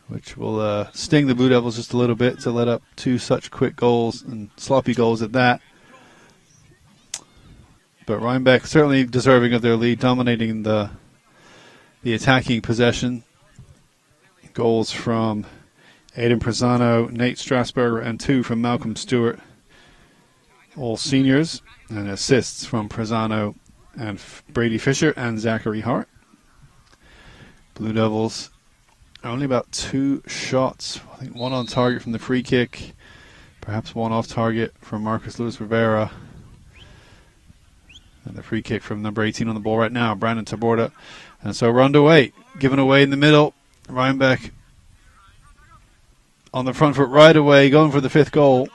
which will sting the Blue Devils just a little bit to let up two such quick goals and sloppy goals at that. But Rhinebeck certainly deserving of their lead, dominating the attacking possession. Goals from Aiden Prezano, Nate Strasburger, and 2 from Malcolm Stewart, all seniors, and assists from Prezano and Brady Fisher and Zachary Hart. Blue Devils only about 2 shots. I think 1 on target from the free kick, perhaps 1 off target from Marcus Lewis Rivera. And the free kick from number 18 on the ball right now, Brandon Taborda. And so we're underway, given away in the middle. Rhinebeck on the front foot right away, going for the 5th goal.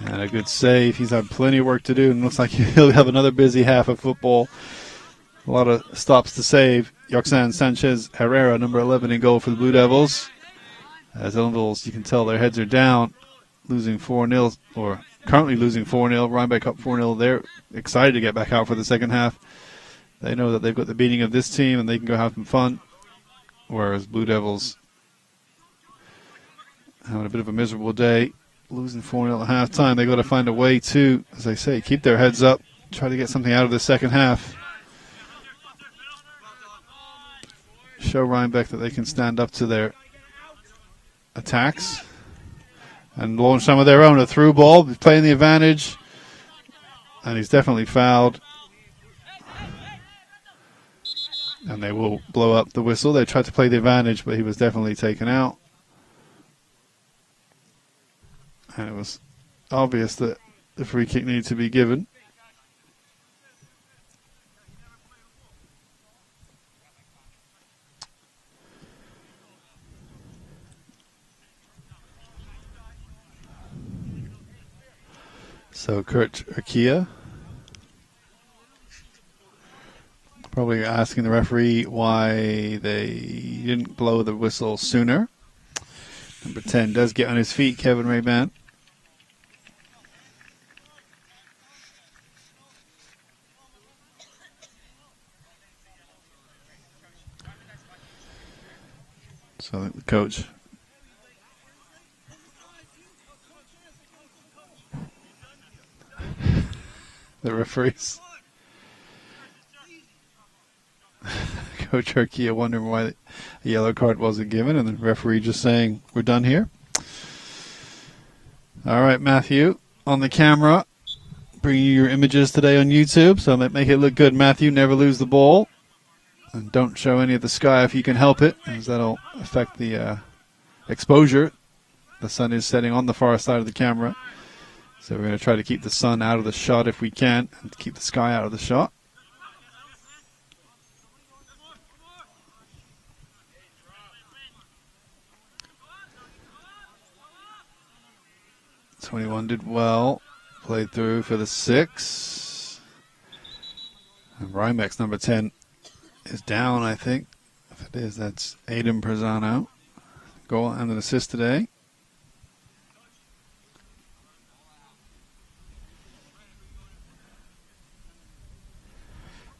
And a good save. He's had plenty of work to do, and looks like he'll have another busy half of football. A lot of stops to save. Yoxan Sanchez Herrera, number 11, in goal for the Blue Devils. As Ellenville, you can tell their heads are down, losing 4-0, or currently losing 4-0. Rhinebeck up 4-0. They're excited to get back out for the second half. They know that they've got the beating of this team, and they can go have some fun. Whereas Blue Devils having a bit of a miserable day, losing 4-0 at halftime. They got to find a way to, as I say, keep their heads up, try to get something out of the second half. Show Rhinebeck that they can stand up to their attacks and launch some of their own. A through ball, playing the advantage, and he's definitely fouled. And they will blow up the whistle. They tried to play the advantage, but he was definitely taken out. And it was obvious that the free kick needed to be given. So Kurt Urquia probably asking the referee why they didn't blow the whistle sooner. Number 10 does get on his feet, Kevin Rayban. So the coach the referees Coach Urquia wondering why the yellow card wasn't given, and the referee just saying we're done here. All right, Matthew on the camera, bringing you your images today on YouTube, so make it look good, Matthew. Never lose the ball. And don't show any of the sky if you can help it, as that'll affect the exposure. The sun is setting on the far side of the camera. So we're going to try to keep the sun out of the shot if we can, and keep the sky out of the shot. '21 did well. Played through for the 6. And Rhinebeck's number 10 is down, I think. If it is, that's Aiden Prezano. Goal and an assist today.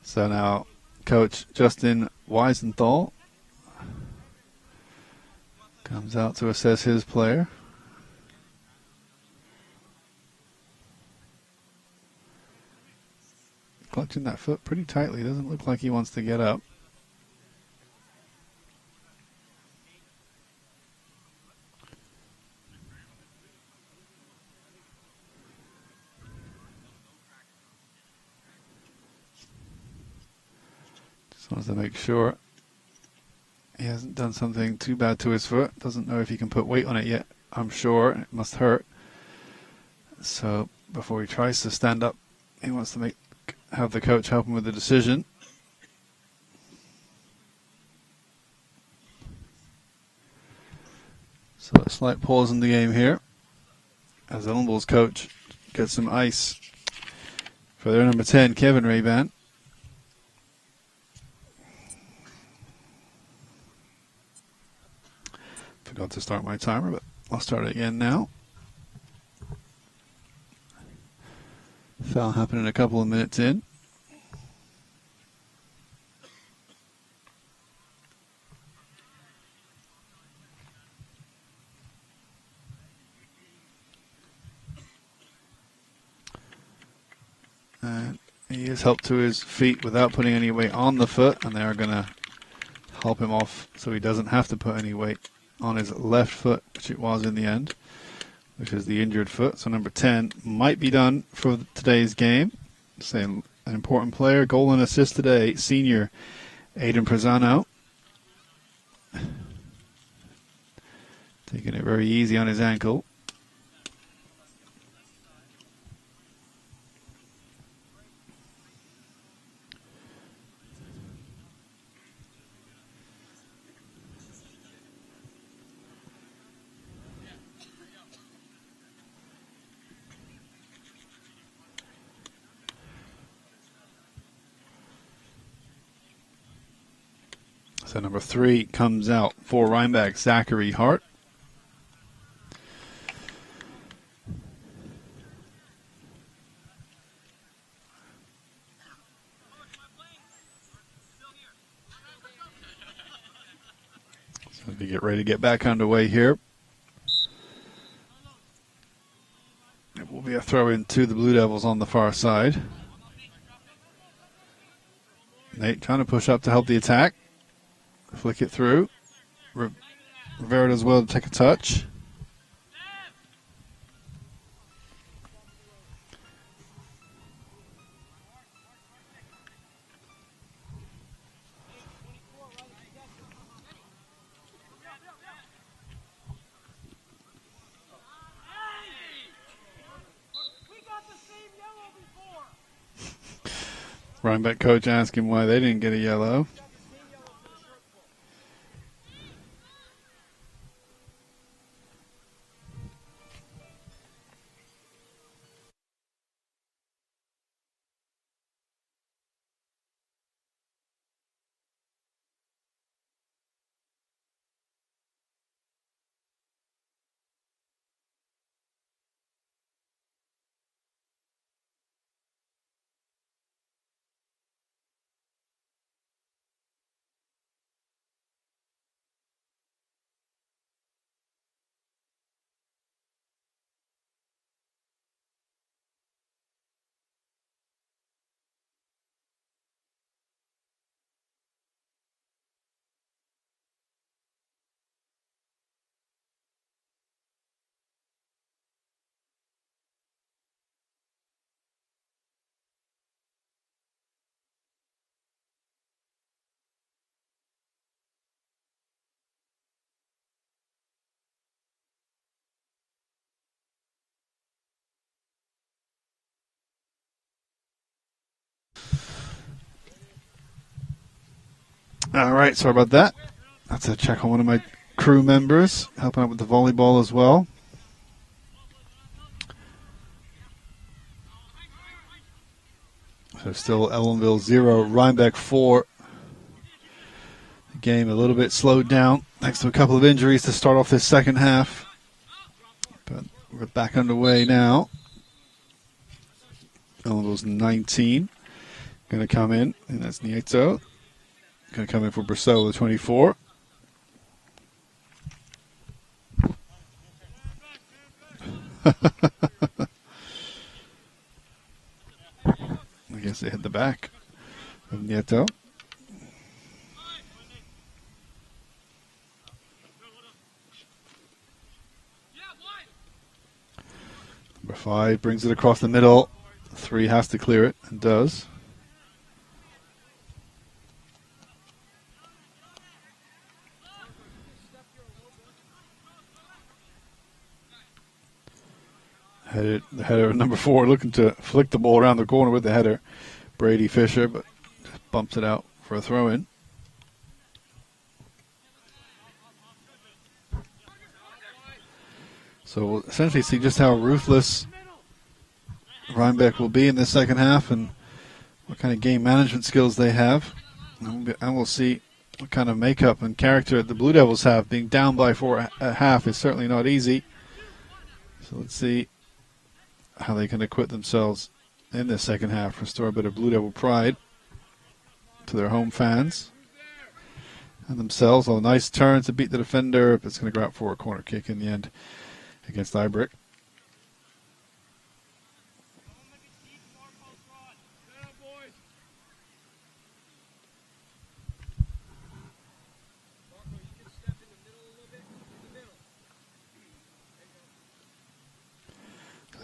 So now Coach Justin Weisenthal comes out to assess his player. Clutching that foot pretty tightly. Doesn't look like he wants to get up. Just wants to make sure he hasn't done something too bad to his foot. Doesn't know if he can put weight on it yet, I'm sure. It must hurt. So before he tries to stand up, He wants to have the coach help him with the decision. So a slight pause in the game here as Ellenville's coach gets some ice for their number 10, Kevin Rayban. Forgot to start my timer, but I'll start it again now. Foul happening a couple of minutes in. And he is helped to his feet without putting any weight on the foot, and they are going to help him off so he doesn't have to put any weight on his left foot, which it was in the end, which is the injured foot. So number 10 might be done for today's game. Saying an important player, goal and assist today, senior Aiden Prezano. Taking it very easy on his ankle. So number 3 comes out for Rhinebeck, Zachary Hart. So we get ready to get back underway here. It will be a throw in to the Blue Devils on the far side. Nate trying to push up to help the attack. Flick it through. Rivera does well to take a touch. Rhinebeck coach asking why they didn't get a yellow. All right, sorry about that. That's a check on one of my crew members, helping out with the volleyball as well. So still Ellenville 0, Rhinebeck 4. The game a little bit slowed down thanks to a couple of injuries to start off this second half. But we're back underway now. Ellenville's 19. Going to come in, and that's Nieto. Going to come in for Brosseau with 24. I guess they hit the back of Nieto. Number 5 brings it across the middle. 3 has to clear it, and does. The header, number 4, looking to flick the ball around the corner with the header. Brady Fisher, but just bumps it out for a throw-in. So we'll essentially see just how ruthless Rhinebeck will be in the second half and what kind of game management skills they have. And we'll see what kind of makeup and character the Blue Devils have. Being down by 4 at half is certainly not easy. So let's see how they can acquit themselves in the second half, restore a bit of Blue Devil pride to their home fans and themselves. A nice turn to beat the defender, but it's going to go out for a corner kick in the end against Ibrick.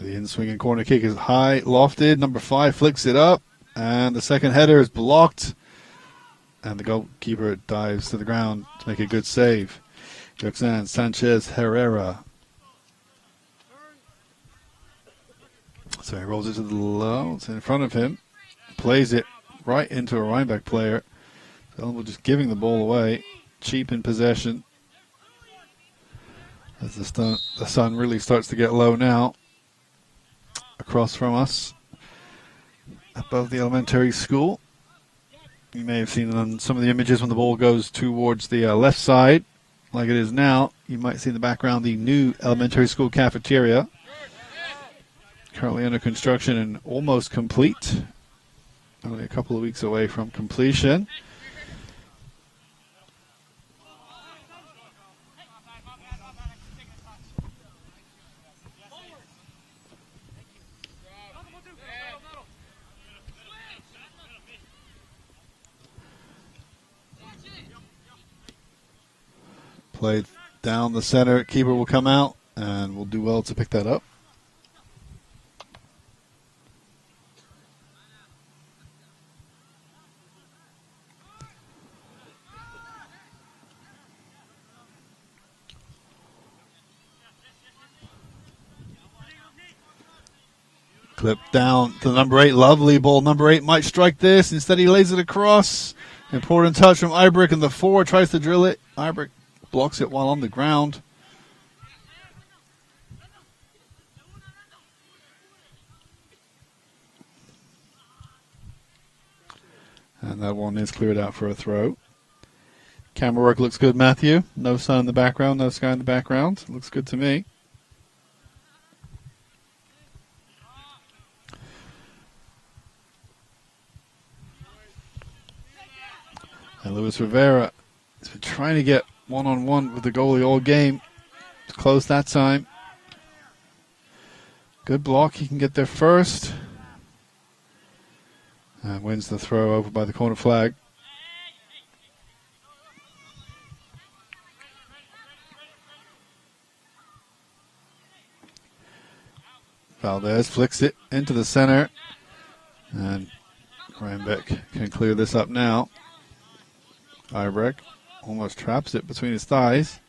The in-swinging corner kick is high, lofted. Number 5 flicks it up, and the second header is blocked. And the goalkeeper dives to the ground to make a good save. Roxanne Sanchez Herrera. So he rolls it to the low. It's in front of him. Plays it right into a Rhinebeck player. Ellenville just giving the ball away. Cheap in possession. As the sun really starts to get low now. Across from us, above the elementary school. You may have seen on some of the images when the ball goes towards the left side, like it is now. You might see in the background the new elementary school cafeteria. Currently under construction and almost complete. Only a couple of weeks away from completion. Played down the center. Keeper will come out and will do well to pick that up. Clip down to number 8. Lovely ball. Number 8 might strike this. Instead, he lays it across. Important touch from Ibrick, and the 4 tries to drill it. Ibrick blocks it while on the ground. And that one is cleared out for a throw. Camera work looks good, Matthew. No sun in the background, no sky in the background. Looks good to me. And Luis Rivera has been trying to get one-on-one with the goalie all game. It's close that time. Good block. He can get there first. And wins the throw over by the corner flag. Valdez flicks it into the center. And Rhinebeck can clear this up now. Ibrick almost traps it between his thighs.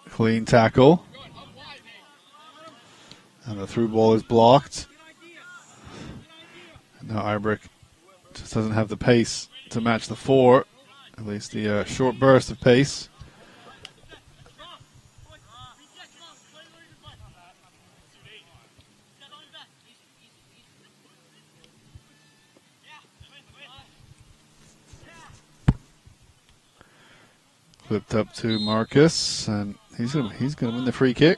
Clean tackle. And the through ball is blocked. And now Ibrick just doesn't have the pace to match the 4. At least the short burst of pace. Flipped up to Marcus, and he's gonna win the free kick.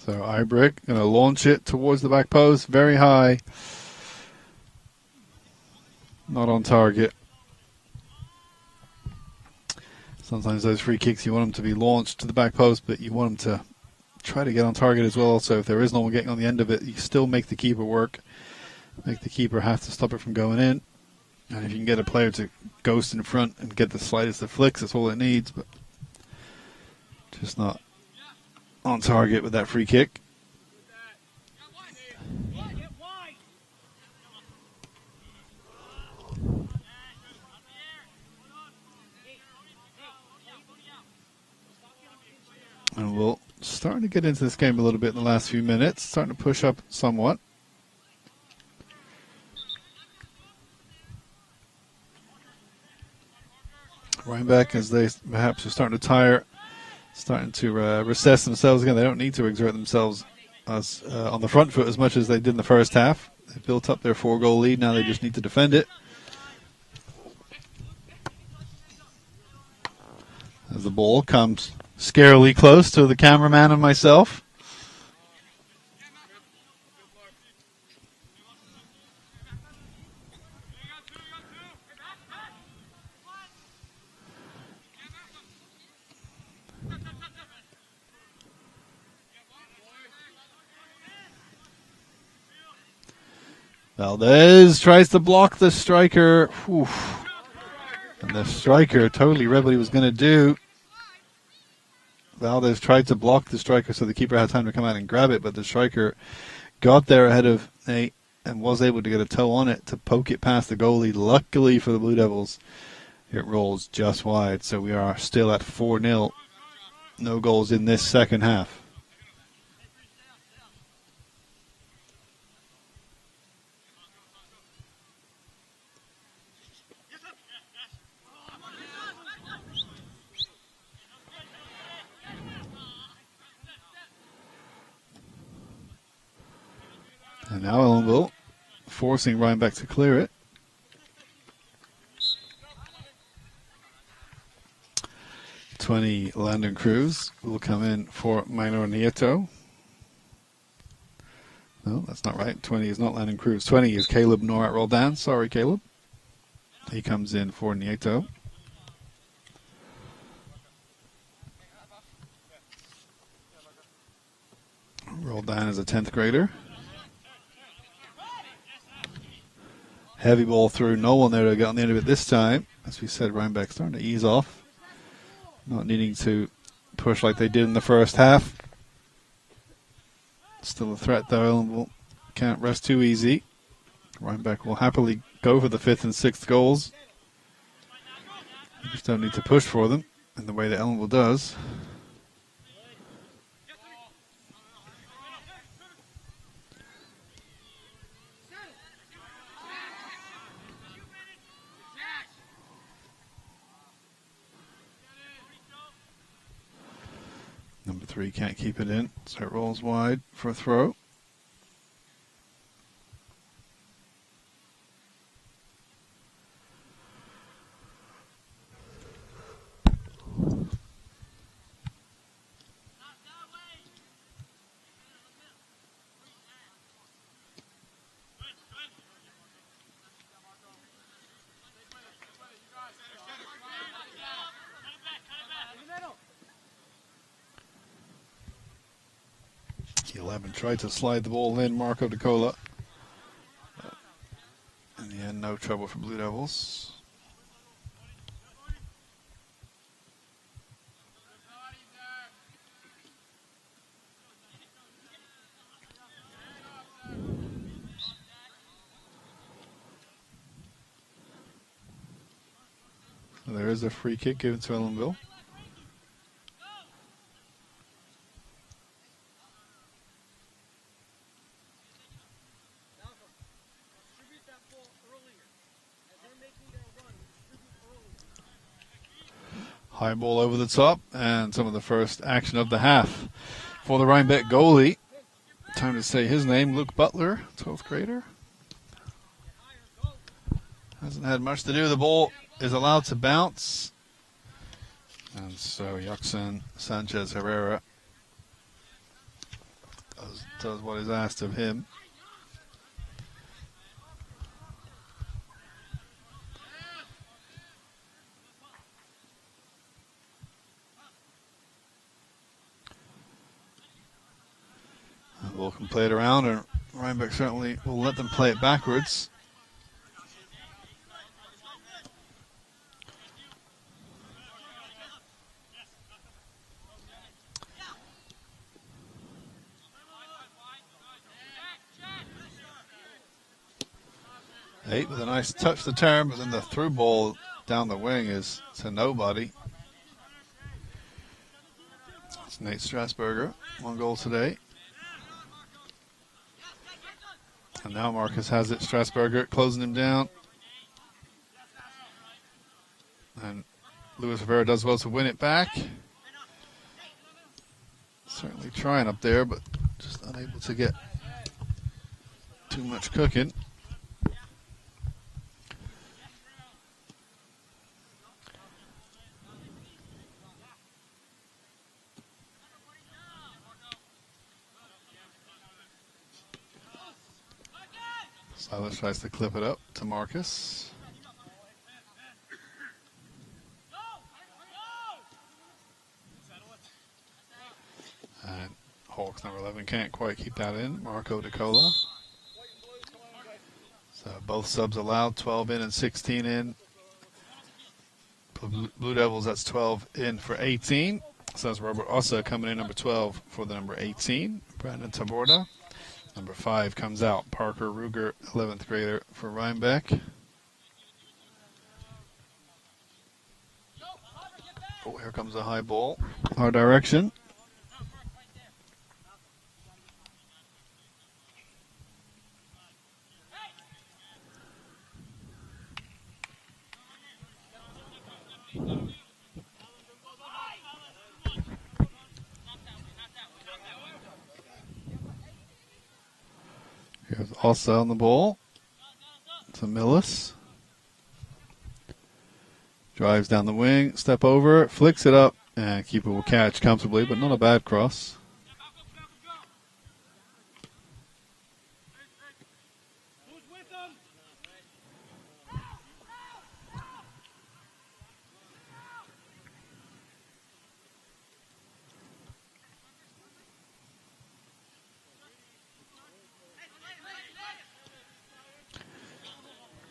So Ibrick going to launch it towards the back post, very high. Not on target. Sometimes those free kicks, you want them to be launched to the back post, but you want them to try to get on target as well. So if there is no one getting on the end of it, you still make the keeper work. Make the keeper have to stop it from going in. And if you can get a player to ghost in front and get the slightest of flicks, that's all it needs. But just not on target with that free kick. And we'll starting to get into this game a little bit in the last few minutes. Starting to push up somewhat. Rhinebeck, as they perhaps are starting to tire, starting to recess themselves again. They don't need to exert themselves as on the front foot as much as they did in the first half. They built up their 4-goal lead. Now they just need to defend it. As the ball comes scarily close to the cameraman and myself. Valdez tries to block the striker. Oof. And the striker totally read what he was going to do. Valdez tried to block the striker so the keeper had time to come out and grab it, but the striker got there ahead of Nate and was able to get a toe on it to poke it past the goalie. Luckily for the Blue Devils, it rolls just wide, so we are still at 4-0. No goals in this second half. And now Ellenville forcing Rhinebeck to clear it. 20 Landon Cruz will come in for Minor Nieto. No, that's not right. 20 is not Landon Cruz. 20 is Caleb Norat Roldan. Sorry, Caleb. He comes in for Nieto. Roldan is a 10th grader. Heavy ball through. No one there to get on the end of it this time. As we said, Rhinebeck starting to ease off. Not needing to push like they did in the first half. Still a threat though. Ellenville can't rest too easy. Rhinebeck will happily go for the 5th and 6th goals. You just don't need to push for them in the way that Ellenville does. Number 3 can't keep it in, so it rolls wide for a throw. The 11 tried to slide the ball in, Marco DeCola. In the end, no trouble for Blue Devils. So there is a free kick given to Ellenville. High ball over the top, and some of the first action of the half for the Rhinebeck goalie. Time to say his name, Luke Butler, 12th grader. Hasn't had much to do. The ball is allowed to bounce. And so Yaxen Sanchez Herrera does what is asked of him. Ball can play it around, and Rhinebeck certainly will let them play it backwards. 8 with a nice touch to turn, but then the through ball down the wing is to nobody. It's Nate Strasburger, 1 goal today. And now Marcus has it. Strasburger closing him down. And Luis Rivera does well to win it back. Certainly trying up there, but just unable to get too much cooking. Silas tries to clip it up to Marcus. And Hawks number 11 can't quite keep that in. Marco DeCola. So both subs allowed, 12 in and 16 in. Blue Devils, that's 12 in for 18. So that's Robert Ossa coming in, number 12 for the number 18. Brandon Taborda. Number 5 comes out. Parker Ruger, 11th grader for Rhinebeck. Oh, here comes a high ball. Our direction. Here's Ossa on the ball. To Millis. Drives down the wing, step over, flicks it up, and keeper will catch comfortably, but not a bad cross.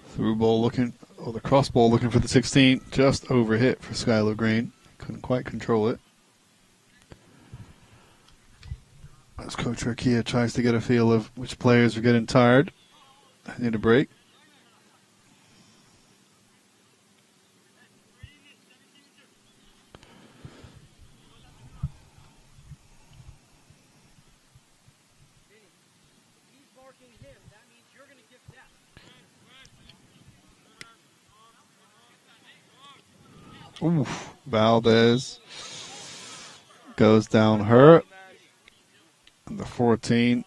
Through ball looking, or the cross ball looking for the 16, just over hit for Skylar Green. Couldn't quite control it. As Coach Arkia tries to get a feel of which players are getting tired, need a break. Oof, Valdez goes down hurt. The 14,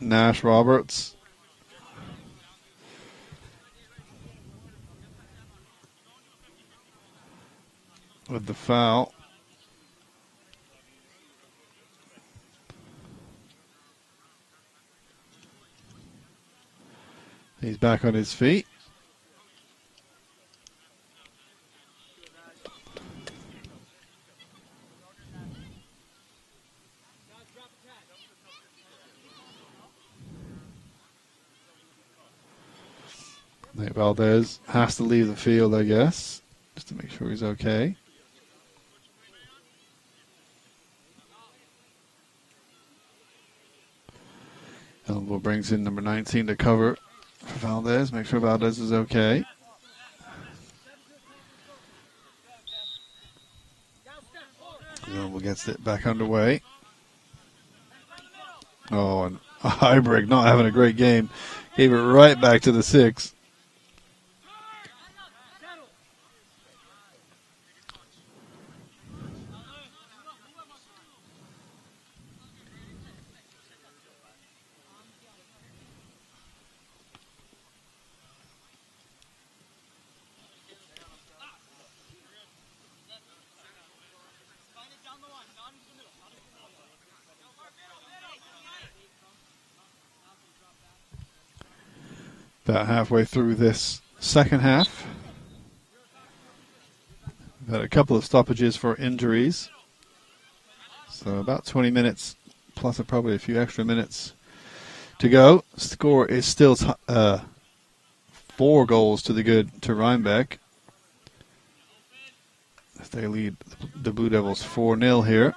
Nash Roberts. With the foul. He's back on his feet. Nate Valdez has to leave the field, I guess, just to make sure he's okay. Ellenville brings in number 19 to cover for Valdez, make sure Valdez is okay. Ellenville gets it back underway. Oh, and Heibrich not having a great game. Gave it right back to the 6. About halfway through this second half. We've had a couple of stoppages for injuries. So about 20 minutes, plus probably a few extra minutes to go. Score is still 4 goals to the good to Rhinebeck. As they lead the Blue Devils 4-0 here.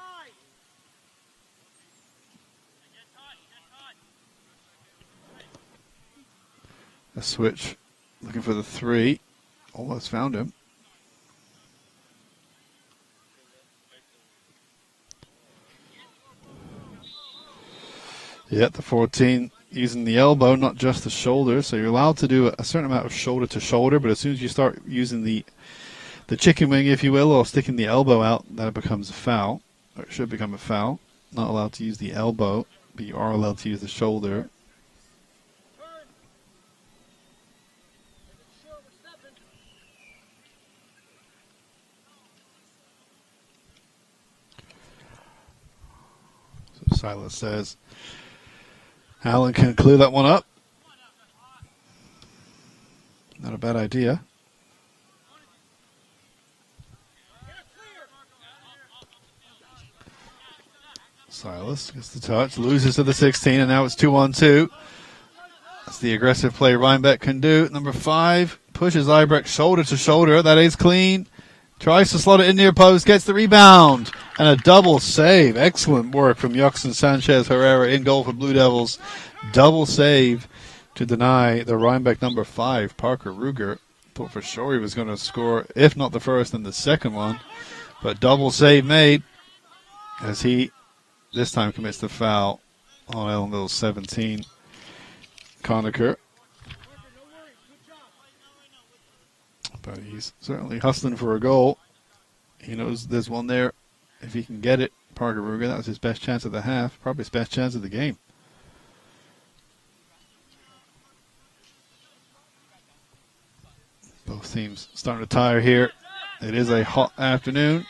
A switch. Looking for the 3. Almost found him. Yeah, the 14 using the elbow, not just the shoulder. So you're allowed to do a certain amount of shoulder to shoulder, but as soon as you start using the chicken wing, if you will, or sticking the elbow out, that becomes a foul. Or it should become a foul. Not allowed to use the elbow, but you are allowed to use the shoulder. So Silas says Allen can clear that one up. Not a bad idea. Silas gets the touch, loses to the 16, and now it's 2-on-2. That's the aggressive play Rhinebeck can do. Number 5 pushes Ibrecht shoulder to shoulder. That is clean. Tries to slot it in near post, gets the rebound, and a double save. Excellent work from Yoxon Sanchez Herrera in goal for Blue Devils. Double save to deny the Rhinebeck number 5, Parker Ruger. Thought for sure he was going to score, if not the first, then the second one. But double save made as he this time commits the foul on Ellenville's 17. Conacher. But he's certainly hustling for a goal. He knows there's one there. If he can get it, Parker Ruger, that was his best chance of the half. Probably his best chance of the game. Both teams starting to tire here. It is a hot afternoon.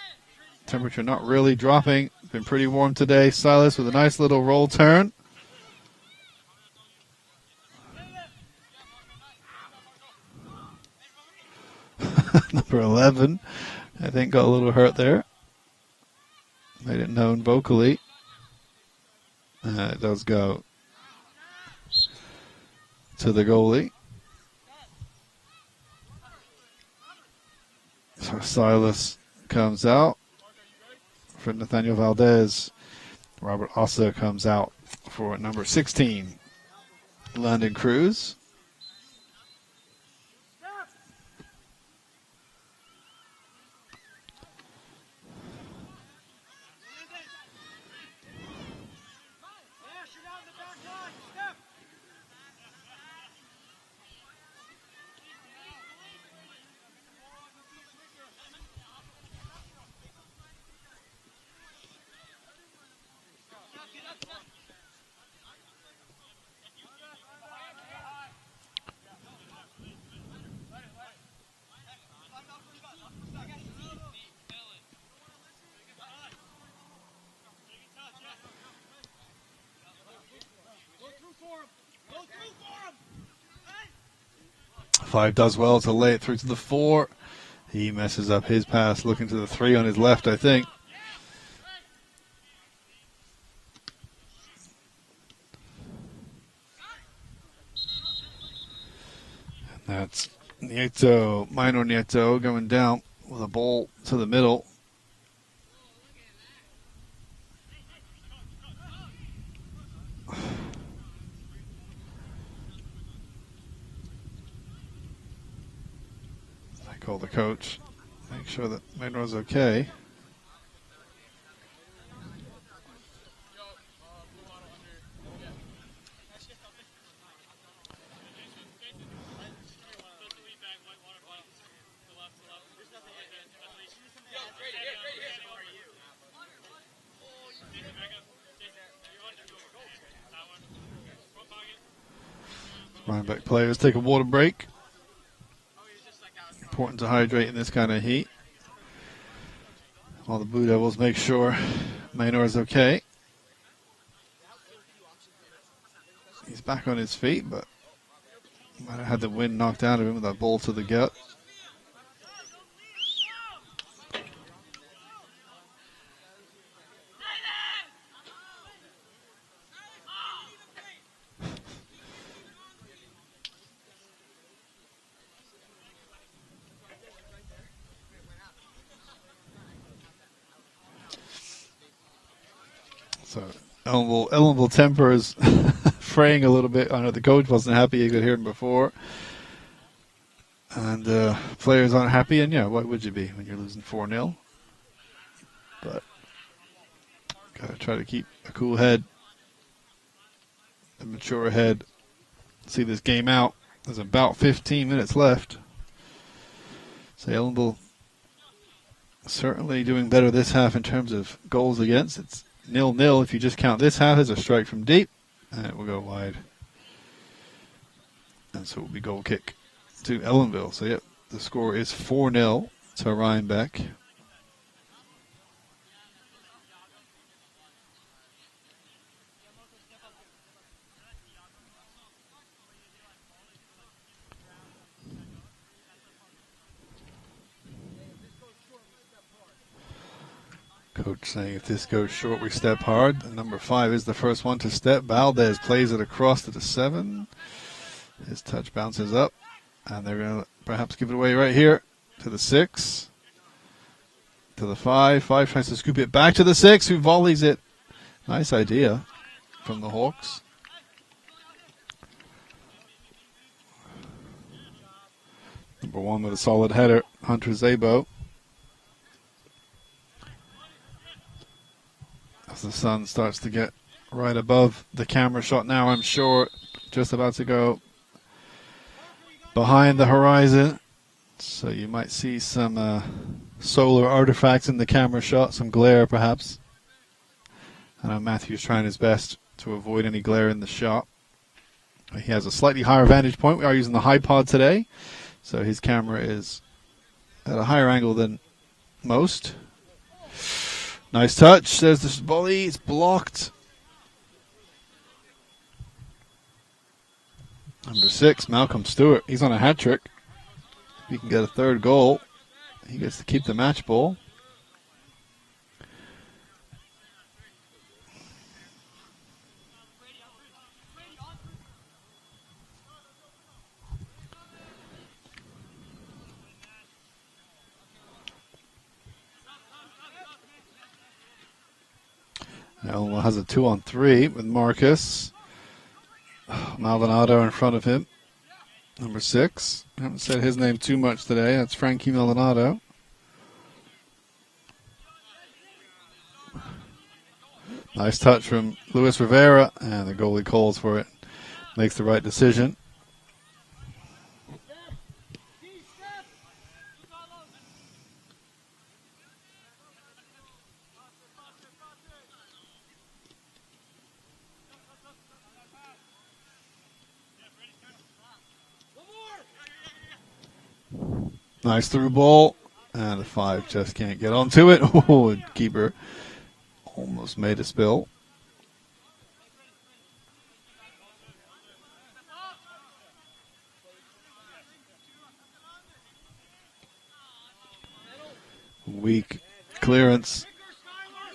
Temperature not really dropping. It's been pretty warm today. Silas with a nice little roll turn. Number 11, I think, got a little hurt there. Made it known vocally. It does go to the goalie. So Silas comes out for Nathaniel Valdez. Robert Ossa comes out for number 16, Landon Cruz. Five does well to lay it through to the 4. He messes up his pass, looking to the 3 on his left, I think. And that's Nieto, Minor Nieto, going down with a ball to the middle. Call the coach, make sure that Maynard's okay. Rhinebeck players take a water break. Important to hydrate in this kind of heat. While the Blue Devils make sure Maynor is okay. He's back on his feet, but might have had the wind knocked out of him with that ball to the gut. So Ellenville tempers fraying a little bit. I know the coach wasn't happy. You could hear him before. And players aren't happy. And, yeah, why would you be when you're losing 4-0? But got to try to keep a cool head, a mature head, see this game out. There's about 15 minutes left. So Ellenville certainly doing better this half in terms of goals against. It's 0-0 if you just count this half as a strike from deep, and it will go wide. And so it will be goal kick to Ellenville. So, yep, the score is 4-0 to Rhinebeck. Coach saying if this goes short, we step hard. And number 5 is the first one to step. Valdez plays it across to the 7. His touch bounces up. And they're going to perhaps give it away right here to the 6. To the 5. 5 tries to scoop it back to the 6, who volleys it. Nice idea from the Hawks. Number 1 with a solid header, Hunter Zabo. As the sun starts to get right above the camera shot now, I'm sure, just about to go behind the horizon. So you might see some solar artifacts in the camera shot, some glare perhaps. I know Matthew's trying his best to avoid any glare in the shot. He has a slightly higher vantage point. We are using the high pod today, so his camera is at a higher angle than most. Nice touch. There's the volley. It's blocked. Number 6, Malcolm Stewart. He's on a hat trick. If he can get a third goal, he gets to keep the match ball. Ellenville has a 2-on-3 with Marcus. Maldonado in front of him. Number 6. I haven't said his name too much today. That's Frankie Maldonado. Nice touch from Luis Rivera, and the goalie calls for it. Makes the right decision. Nice through ball, and the 5 just can't get onto it. Oh, keeper almost made a spill. Weak clearance,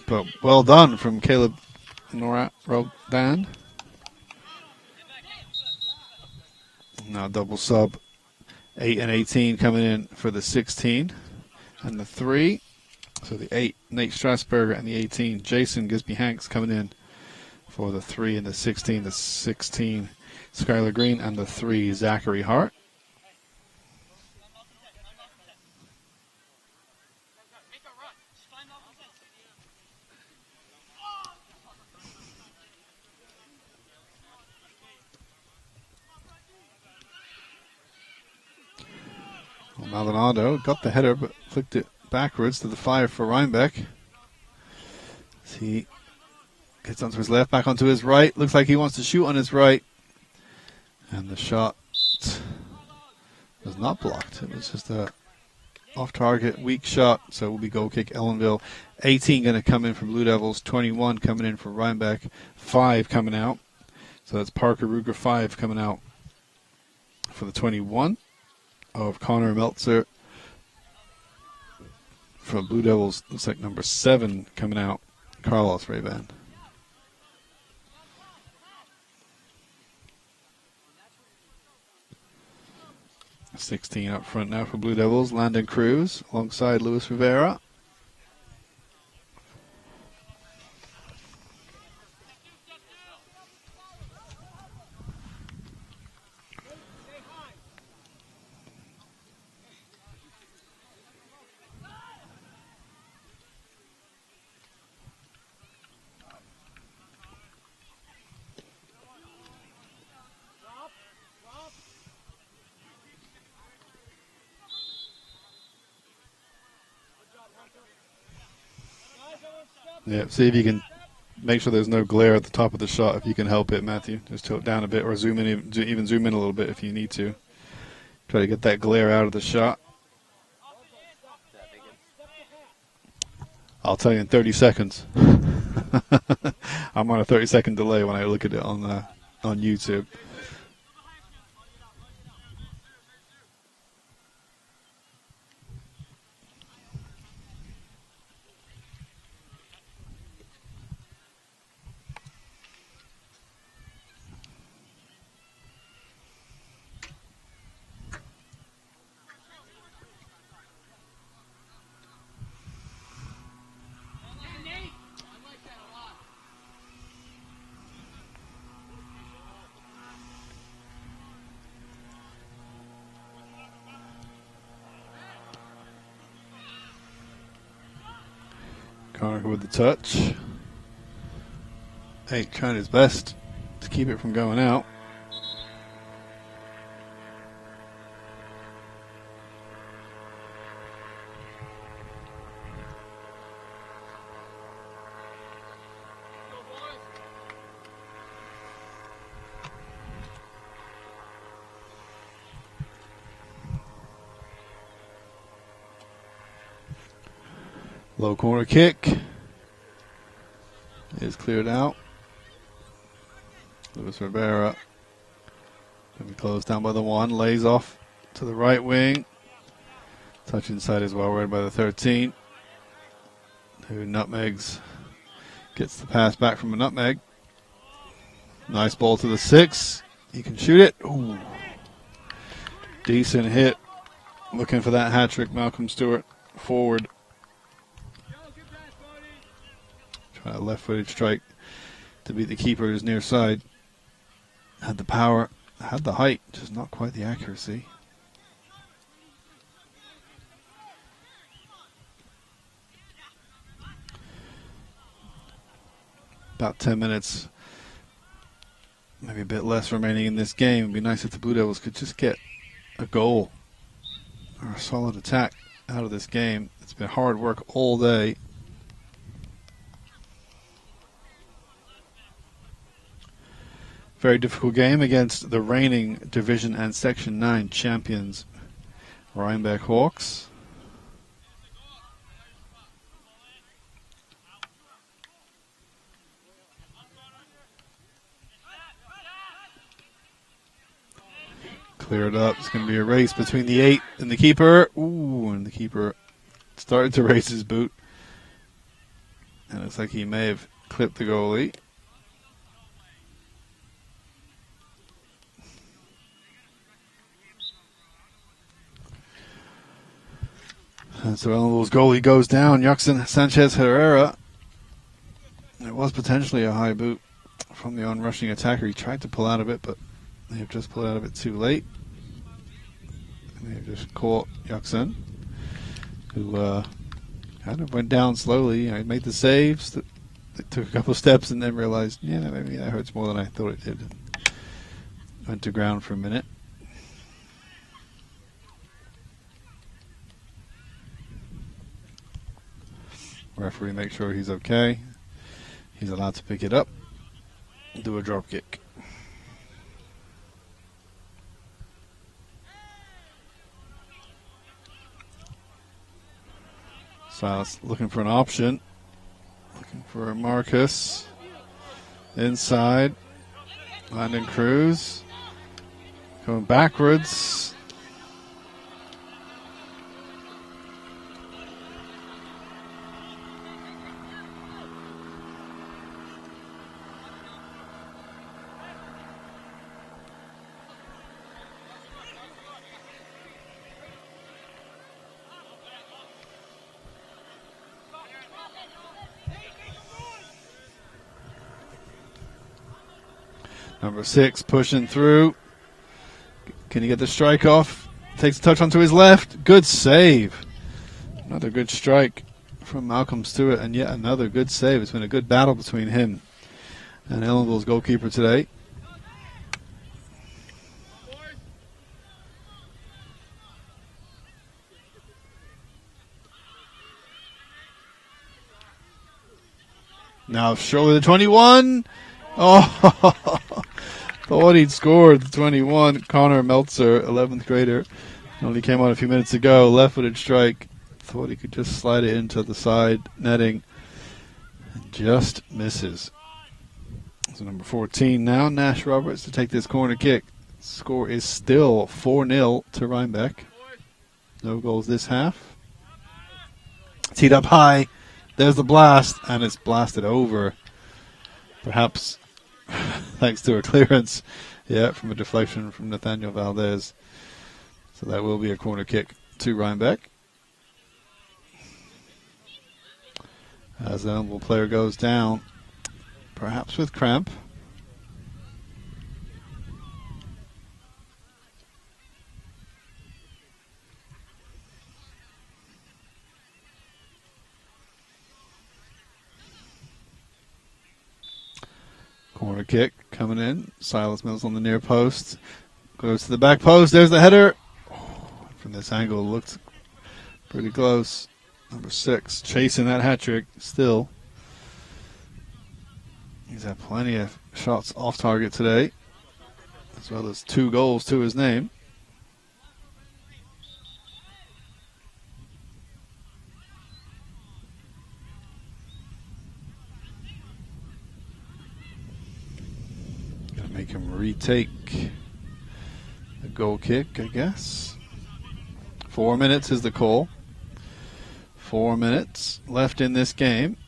but well done from Caleb Rodan. Now double sub. 8 and 18 coming in for the 16 and the 3. So the 8, Nate Strasburger, and the 18, Jason Gisby-Hanks coming in for the 3 and the 16. The 16, Skylar Green, and the 3, Zachary Hart. Maldonado got the header, but flicked it backwards to the 5 for Rhinebeck. As he gets onto his left, back onto his right. Looks like he wants to shoot on his right. And the shot was not blocked. It was just a off-target, weak shot. So it will be goal kick Ellenville. 18 going to come in for Blue Devils. 21 coming in for Rhinebeck. 5 coming out. So that's Parker Ruger, 5 coming out for the 21. Of Connor Meltzer from Blue Devils. Looks like number 7 coming out, Carlos Rayban. 16 up front now for Blue Devils. Landon Cruz alongside Luis Rivera. Yeah, see if you can make sure there's no glare at the top of the shot if you can help it, Matthew. Just tilt down a bit or zoom in, even zoom in a little bit if you need to. Try to get that glare out of the shot. I'll tell you in 30 seconds. I'm on a 30-second delay when I look at it on YouTube. Connor with the touch. Hey, trying his best to keep it from going out. Low corner kick is cleared out. Luis Rivera going to be closed down by the 1. Lays off to the right wing. Touch inside as well, right by the 13. Who nutmegs. Gets the pass back from a nutmeg. Nice ball to the 6. He can shoot it. Ooh. Decent hit. Looking for that hat trick, Malcolm Stewart. Forward. Try a left-footed strike to beat the keeper who's near side. Had the power, had the height, just not quite the accuracy. About 10 minutes, maybe a bit less remaining in this game. It'd be nice if the Blue Devils could just get a goal or a solid attack out of this game. It's been hard work all day. Very difficult game against the reigning Division and Section 9 champions, Rhinebeck Hawks. Cleared up. It's going to be a race between the 8 and the keeper. Ooh, and the keeper started to raise his boot. And it looks like he may have clipped the goalie. And so Ellenville's goalie goes down. Yuxin Sanchez Herrera. It was potentially a high boot from the on-rushing attacker. He tried to pull out of it, but they have just pulled out of it too late. And they have just caught Yuxin, who kind of went down slowly. I made the saves. They took a couple steps and then realized, yeah, maybe that hurts more than I thought it did. Went to ground for a minute. Referee makes sure he's okay. He's allowed to pick it up, do a drop kick. Silas looking for an option. Looking for Marcus. Inside. Landon Cruz. Going backwards. Number 6 pushing through. Can he get the strike off? Takes a touch onto his left. Good save. Another good strike from Malcolm Stewart, and yet another good save. It's been a good battle between him and Ellenville's goalkeeper today. Now surely the 21. Oh, thought he'd scored the 21. Connor Meltzer, 11th grader. Only came on a few minutes ago. Left-footed strike. Thought he could just slide it into the side netting. And just misses. So number 14 now, Nash Roberts to take this corner kick. Score is still 4-0 to Rhinebeck. No goals this half. Teed up high. There's the blast, and it's blasted over. Perhaps thanks to a clearance, from a deflection from Nathaniel Valdez. So that will be a corner kick to Rhinebeck. As the Ellenville player goes down, perhaps with cramp. Corner kick coming in. Silas Mills on the near post. Goes to the back post. There's the header. Oh, from this angle, it looked pretty close. Number 6 chasing that hat trick still. He's had plenty of shots off target today, as well as 2 goals to his name. Gonna make him retake the goal kick, I guess. 4 minutes is the call. 4 minutes left in this game.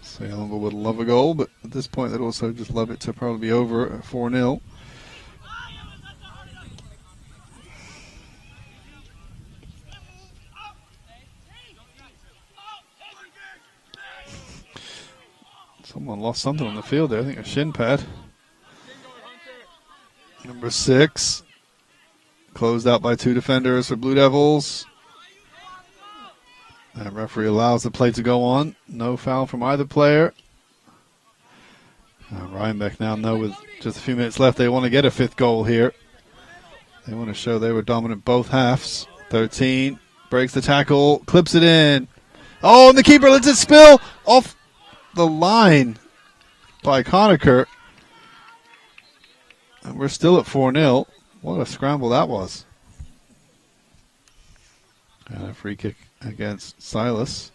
So Ellenville would love a goal, but at this point they'd also just love it to probably be over at 4-0. Someone lost something on the field there. I think a shin pad. Number 6. Closed out by 2 defenders for Blue Devils. That referee allows the play to go on. No foul from either player. Rhinebeck now know with just a few minutes left they want to get a 5th goal here. They want to show they were dominant both halves. 13 breaks the tackle, clips it in. Oh, and the keeper lets it spill off the line by Conacher. And we're still at 4-0. What a scramble that was. And a free kick against Silas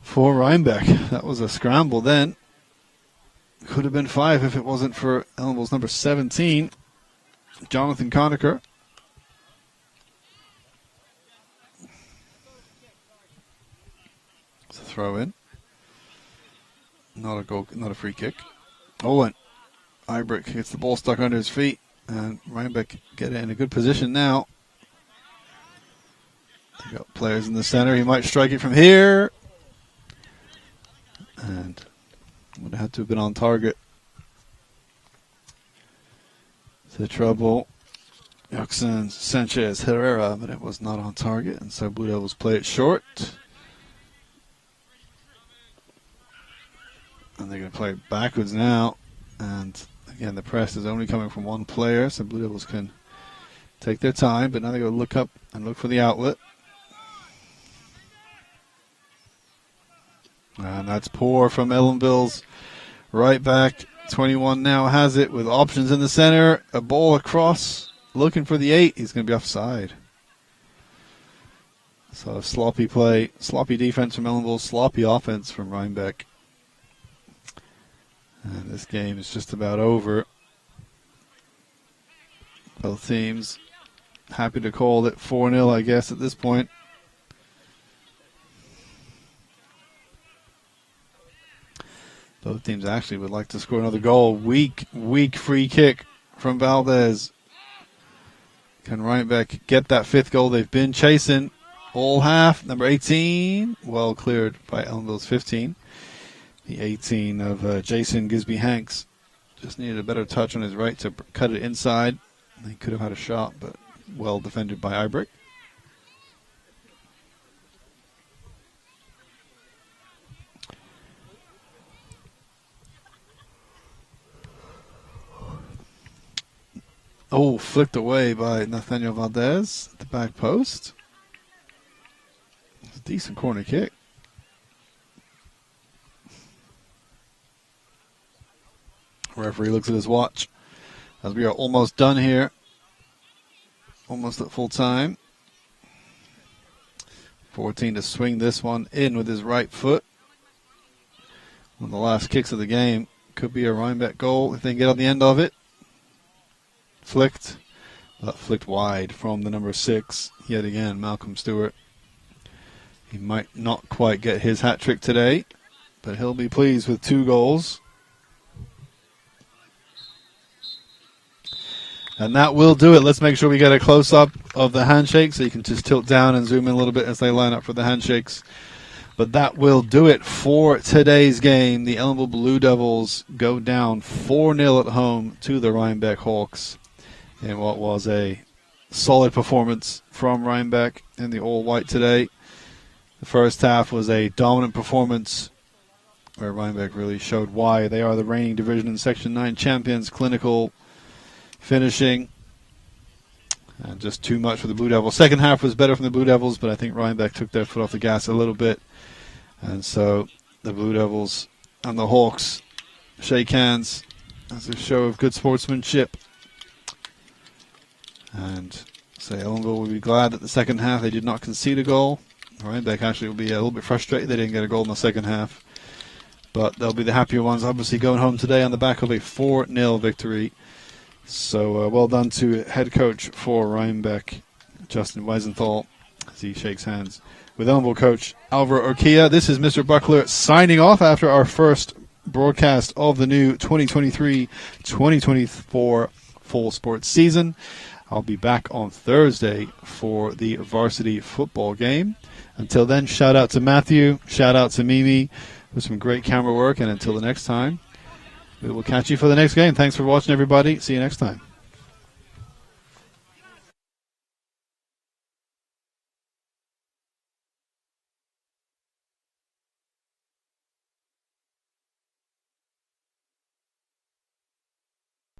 for Rhinebeck. That was a scramble then. Could have been 5 if it wasn't for Ellenville's number 17, Jonathan Conacher. It's a throw in. Not a goal, not a free kick. Owen Ibrick gets the ball stuck under his feet, and Rhinebeck get it in a good position now. They got players in the center. He might strike it from here, and would have had to have been on target. The trouble, Yaxon Sanchez Herrera, but it was not on target, and so Blue Devils play it short. And they're going to play it backwards now, and again, the press is only coming from one player, so Blue Devils can take their time, but now they go look up and look for the outlet. And that's poor from Ellenville's right back. 21 now has it with options in the center. A ball across, looking for the 8. He's going to be offside. So sloppy play, sloppy defense from Ellenville, sloppy offense from Rhinebeck. And this game is just about over. Both teams happy to call it 4-0, I guess, at this point. Both teams actually would like to score another goal. Weak free kick from Valdez. Can Rhinebeck get that 5th goal they've been chasing all half? Number 18, well cleared by Ellenville's 15. The 18 of Jason Gisby Hanks just needed a better touch on his right to cut it inside. He could have had a shot, but well defended by Ibrick. Oh, flicked away by Nathaniel Valdez at the back post. It's a decent corner kick. Referee looks at his watch as we are almost done here. Almost at full time. 14 to swing this one in with his right foot. One of the last kicks of the game. Could be a Rhinebeck goal if they can get on the end of it. Flicked. But flicked wide from the number 6. Yet again, Malcolm Stewart. He might not quite get his hat trick today, but he'll be pleased with 2 goals. And that will do it. Let's make sure we get a close-up of the handshake so you can just tilt down and zoom in a little bit as they line up for the handshakes. But that will do it for today's game. The Ellenville Blue Devils go down 4-0 at home to the Rhinebeck Hawks in what was a solid performance from Rhinebeck in the all-white today. The first half was a dominant performance where Rhinebeck really showed why they are the reigning Division and Section 9 champions. Clinical finishing, and just too much for the Blue Devils. Second half was better from the Blue Devils, but I think Rhinebeck took their foot off the gas a little bit. And so the Blue Devils and the Hawks shake hands as a show of good sportsmanship. And say Ellenville will be glad that the second half they did not concede a goal. Rhinebeck actually will be a little bit frustrated they didn't get a goal in the second half. But they'll be the happier ones, obviously, going home today on the back of a 4-0 victory. So well done to head coach for Rhinebeck, Justin Weisenthal, as he shakes hands with Ellenville coach Alvaro Urquia. This is Mr. Buckler signing off after our first broadcast of the new 2023-2024 full sports season. I'll be back on Thursday for the varsity football game. Until then, shout out to Matthew, shout out to Mimi for some great camera work, and until the next time, we will catch you for the next game. Thanks for watching, everybody. See you next time.